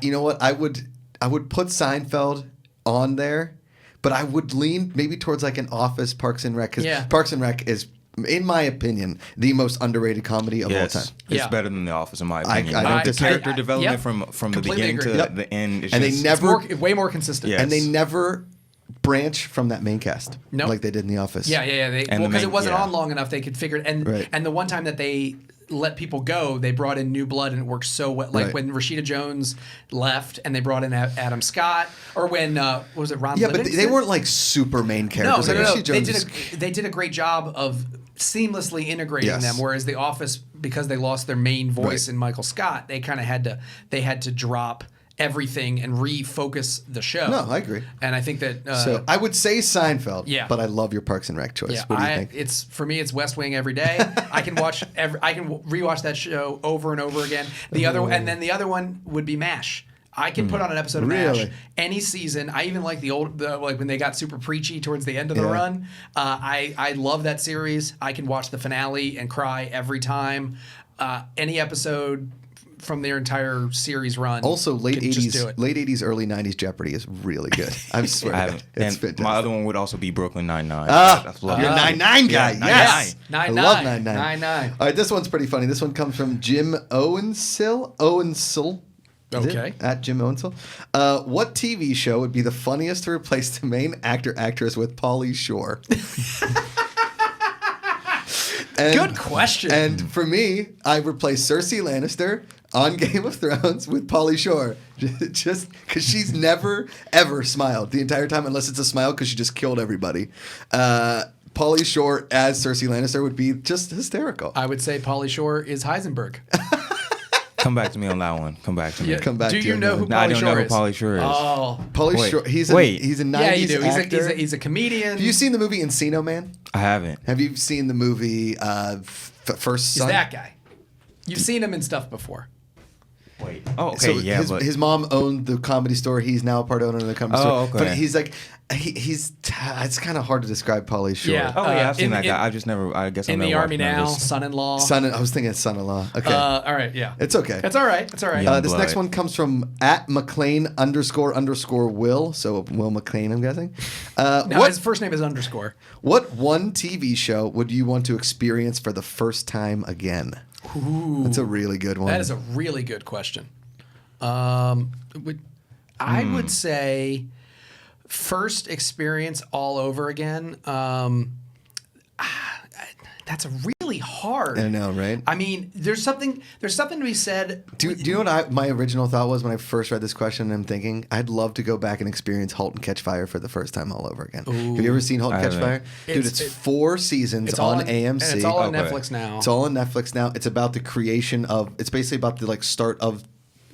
You know what? I would put Seinfeld on there, but I would lean maybe towards like an Office, Parks and Rec, because Yeah. Parks and Rec is, in my opinion, the most underrated comedy of all time. It's Yeah. better than The Office, in my opinion. I don't the disagree. character development Yep. from the Completely beginning agree. to Yep. the end. Is And they just, never- Way more consistent. Yeah. And they Yes. never branch from that main cast Nope. like they did in The Office. Yeah. And the Because it main- wasn't yeah. on long enough, they could figure it. Right. And the one time that they let people go, they brought in new blood, and it worked so well. Like Right. when Rashida Jones left, and they brought in Adam Scott, or when what was it Ron? Yeah, but Livingston? they weren't like super main No, characters. no, Like, no. Rashida Jones They did a great job of seamlessly integrating Yes. them. Whereas The Office, because they lost their main voice Right. in Michael Scott, they kind of had to drop everything and refocus the show. No, I agree. And I think that So I would say Seinfeld, Yeah. but I love your Parks and Rec choice. yeah, What do you think? it's for me. It's West Wing every day. I can rewatch that show over and over again. The other one would be MASH. I can put on an episode of Really? MASH any season. I even like like when they got super preachy towards the end of the Yeah. run. I love that series. I can watch the finale and cry every time. Any episode from their entire series run. Also, late can just do it. 80s, early 90s Jeopardy is really good. I swear. I to haven't. God. It's And fantastic. my other one would also be Brooklyn Nine-Nine. Ah, I love you're a that. 9-9 guy. Yeah, Yes. 9-9. I love 9-9. 9-9. All right, this one's pretty funny. This one comes from Jim Owensill. Is it? Okay. At Jim Owensill. What TV show would be the funniest to replace the main actress with Pauly Shore? Good question. And for me, I replaced Cersei Lannister on Game of Thrones with Pauly Shore. Just because she's never, ever smiled the entire time, unless it's a smile because she just killed everybody. Pauly Shore as Cersei Lannister would be just hysterical. I would say Pauly Shore is Heisenberg. Come back to me on that one. Come back to me. Yeah. Come back Do to you you know on who that. No, I Pauly don't Shore know who is? Pauly Shore is. Oh. Pauly Wait. Shore, he's Wait. a 90s Yeah, you do. actor. He's a comedian. Have you seen the movie Encino Man? I haven't. Have you seen the movie First He's Son? that guy. You've seen him in stuff before. Wait. Oh, okay. So yeah, his, but his mom owned the comedy store. He's now a part owner of the comedy store. Oh, okay. But he's like, it's kind of hard to describe Pauly Shore. Yeah. oh yeah, I've seen in- that guy. in- I just never. I guess I've In never the Army watched none now, of his- son-in-law. I was thinking son-in-law. Okay. All right, yeah. It's okay. It's all right. It's all right. Yeah. This Blood. next one comes from at McLean _ Will. So Will McLean, I'm guessing. Now, his first name is underscore. What one TV show would you want to experience for the first time again? Ooh, That's a really good one. that is a really good question. I would say first experience all over again. That's really hard. I know, right? I mean, there's something to be said. Do you know what my original thought was when I first read this question? I'm thinking I'd love to go back and experience *Halt and Catch Fire* for the first time all over again. Have you ever seen *Halt and I Catch haven't. Fire*? Dude, it's 4 seasons It's all on AMC. and it's all on Okay. Netflix now. It's all on Netflix now. It's about the creation of. It's basically about the start of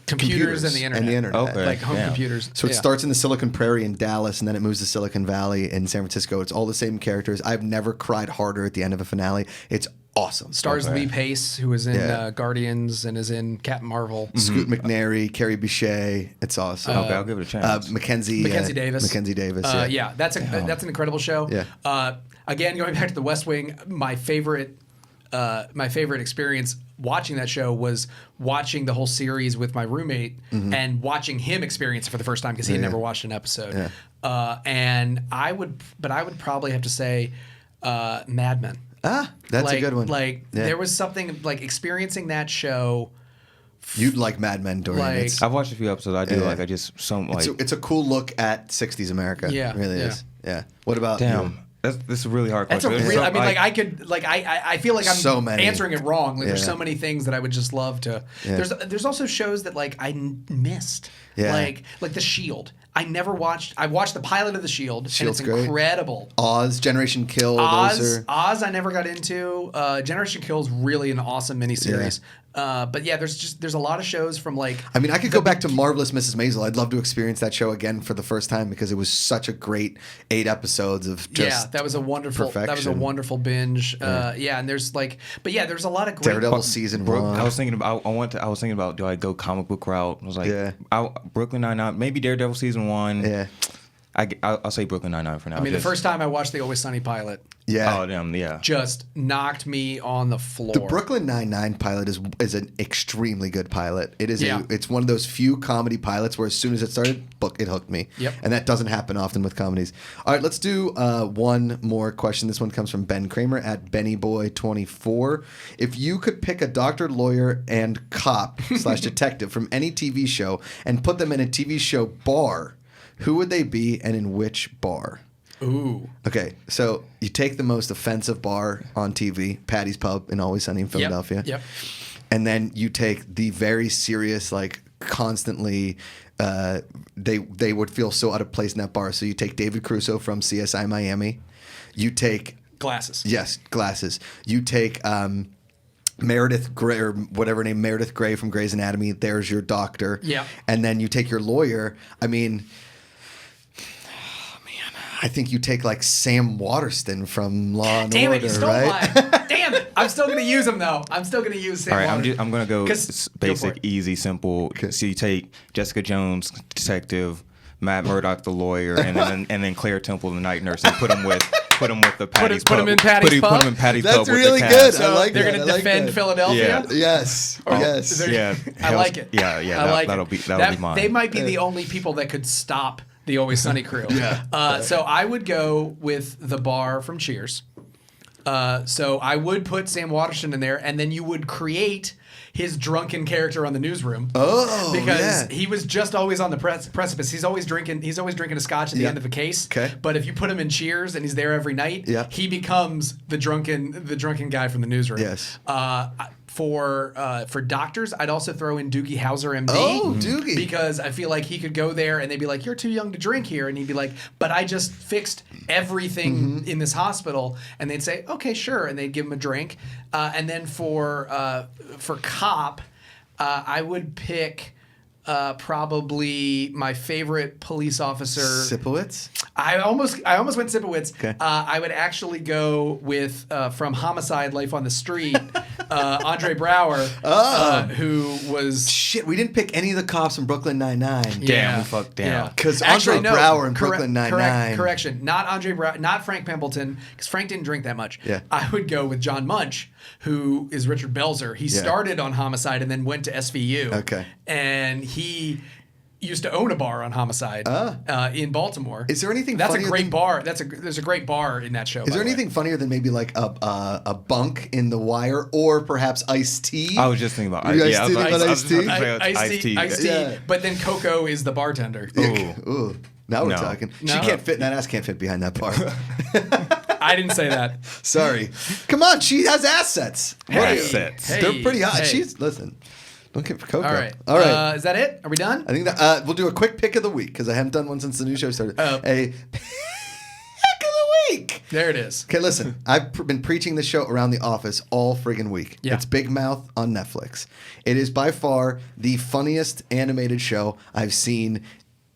Computers and the internet. Okay. Like home Yeah. computers. So it Yeah. starts in the Silicon Prairie in Dallas, and then it moves to Silicon Valley in San Francisco. It's all the same characters. I've never cried harder at the end of a finale. It's awesome. Stars Okay. Lee Pace, who was in Yeah. Guardians and is in Captain Marvel. Scoot McNairy, Carrie Bichet. It's awesome. Okay, I'll give it a chance. Mackenzie Davis. Mackenzie Davis. That's an incredible show. Yeah. Again, going back to The West Wing, my favorite my favorite experience watching that show was watching the whole series with my roommate and watching him experience it for the first time because he had never watched an episode. Yeah. And I would probably have to say Mad Men. Ah, that's a good one. There was something like experiencing that show. You'd like Mad Men, Dorian. I've watched a few episodes. I do like. I just it's a cool look at '60s America. Yeah, it really is. Yeah. What about you? This is a really hard question. That's a real. I mean, I feel like I'm answering it wrong. Like, there's so many things that I would just love to. Yeah. There's also shows that like I missed. Yeah. Like The Shield. I watched the pilot of The Shield. Shield's and it's incredible. Great. Oz, Generation Kill. Oz I never got into. Generation Kill is really an awesome miniseries. Yeah. But yeah, there's a lot of shows from like. I mean, I could go back to Marvelous Mrs. Maisel. I'd love to experience that show again for the first time because it was such a great 8 episodes of just that was a wonderful perfection. That was a wonderful binge. And there's like, but yeah, there's a lot of great. Daredevil season 1. I was thinking about do I go comic book route? I was like, Brooklyn Nine-Nine, maybe Daredevil season 1. Yeah. I'll say Brooklyn Nine-Nine for now. I mean, the first time I watched the Always Sunny pilot. Yeah. Oh, damn, yeah. Just knocked me on the floor. The Brooklyn Nine-Nine pilot is an extremely good pilot. It is it's one of those few comedy pilots where as soon as it started, it hooked me. Yep. And that doesn't happen often with comedies. All right, let's do one more question. This one comes from Ben Kramer at BennyBoy24. If you could pick a doctor, lawyer, and cop / detective from any TV show and put them in a TV show bar, who would they be and in which bar? Ooh. Okay, so you take the most offensive bar on TV, Patty's Pub in Always Sunny in Philadelphia. Yep. And then you take the very serious, like constantly, they would feel so out of place in that bar. So you take David Caruso from CSI Miami. You take Glasses. Yes, Glasses. You take Meredith Grey or whatever her name, Meredith Grey from Grey's Anatomy. There's your doctor. Yeah. And then you take your lawyer. I mean, I think you take like Sam Waterston from Law and Order, it, you stole right? mine. Damn it! I'm still gonna use him though. I'm still gonna use Sam. All right, Waterston. I'm gonna go basic, easy, simple. Okay. So you take Jessica Jones, detective, Matt Murdock, the lawyer, and then Claire Temple, the night nurse, and put them with the Patty's Put Pub. them in Patty's Pub. Put them in Patty's That's Pub with really the good. cast. I like they're that. gonna defend Philadelphia. Yeah. Yes. Yes. Yeah. I like it. Yeah. I like that'll it. be mine. They might be the only people that could stop the Always Sunny crew. Yeah. So I would go with the bar from Cheers. So I would put Sam Waterston in there, and then you would create his drunken character on the newsroom. Oh, because he was just always on the precipice. He's always drinking a scotch at the end of a case. Okay. But if you put him in Cheers and he's there every night, he becomes the drunken guy from the newsroom. Yes. For doctors, I'd also throw in Doogie Howser, MD. Oh, Doogie. Because I feel like he could go there and they'd be like, "You're too young to drink here," and he'd be like, "But I just fixed everything in this hospital," and they'd say, "Okay, sure," and they'd give him a drink. And then for cop, I would pick probably my favorite police officer, Sipowicz. I almost went Sipowicz. Okay. I would actually go with from Homicide: Life on the Street, Andre Braugher, who was Shit, we didn't pick any of the cops from Brooklyn Nine-Nine. Damn, we fucked down. Because Andre Braugher in Brooklyn Nine-Nine. Correction, not Andre Braugher, not Frank Pimpleton, because Frank didn't drink that much. Yeah. I would go with John Munch, who is Richard Belzer. He started on Homicide and then went to SVU. Okay. And he used to own a bar on Homicide in Baltimore. Is there anything? That's funnier a great than, bar. There's a great bar in that show. Is there anything funnier than maybe like a bunk in The Wire or perhaps Ice-T? I was just thinking about Ice-T. Ice-T. Yeah. But then Coco is the bartender. Ooh. Now we're talking. No. She can't fit. That ass can't fit behind that bar. I didn't say that. Sorry. Come on. She has assets. Assets. They're pretty hot. Hey. Listen. Don't get Coco. All right. Is that it? Are we done? I think that we'll do a quick pick of the week because I haven't done one since the new show started. A pick of the week. There it is. Okay, listen. I've been preaching this show around the office all friggin' week. Yeah. It's Big Mouth on Netflix. It is by far the funniest animated show I've seen.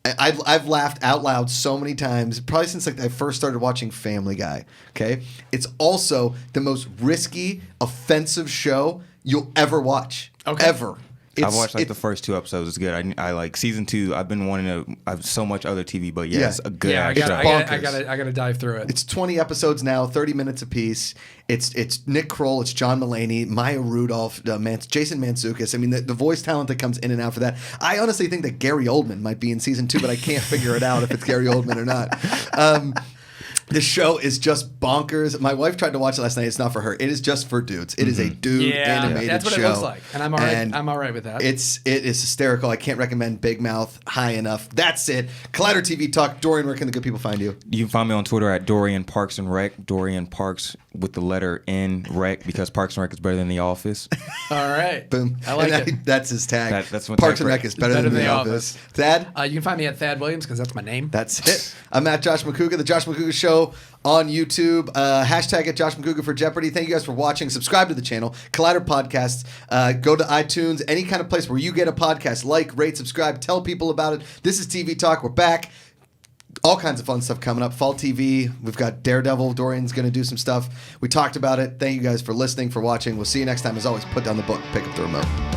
I've laughed out loud so many times, probably since like I first started watching Family Guy. Okay, it's also the most risky, offensive show you'll ever watch. Okay. Ever. I've watched like the first 2 episodes. It's good. I like season 2. I've been wanting to. I've so much other TV, but it's a good. I gotta dive through it. It's 20 episodes now, 30 minutes apiece. It's Nick Kroll, it's John Mulaney, Maya Rudolph, Jason Mantzoukas. I mean, the voice talent that comes in and out for that. I honestly think that Gary Oldman might be in season 2, but I can't figure it out if it's Gary Oldman or not. The show is just bonkers. My wife tried to watch it last night. It's not for her. It is just for dudes. It is a dude animated show. That's what it looks like, and I'm all right. I'm all right with that. It is hysterical. I can't recommend Big Mouth high enough. That's it. Collider TV Talk. Dorian, where can the good people find you? You can find me on Twitter at Dorian Parks and Rec. Dorian Parks with the letter N Rec, because Parks and Rec is better than The Office. All right, boom. I like it. That's his tag. That's what Parks and Rec is better than The Office. Thadd? You can find me at Thadd Williams, because that's my name. That's it. I'm at Josh McCouga, the Josh McCouga Show on YouTube. Hashtag at Josh McCouga for Jeopardy. Thank you guys for watching. Subscribe to the channel. Collider Podcasts. Go to iTunes, any kind of place where you get a podcast. Like, rate, subscribe, tell people about it. This is TV Talk. We're back. All kinds of fun stuff coming up. Fall TV. We've got Daredevil. Dorian's going to do some stuff. We talked about it. Thank you guys for listening, for watching. We'll see you next time. As always, put down the book, pick up the remote.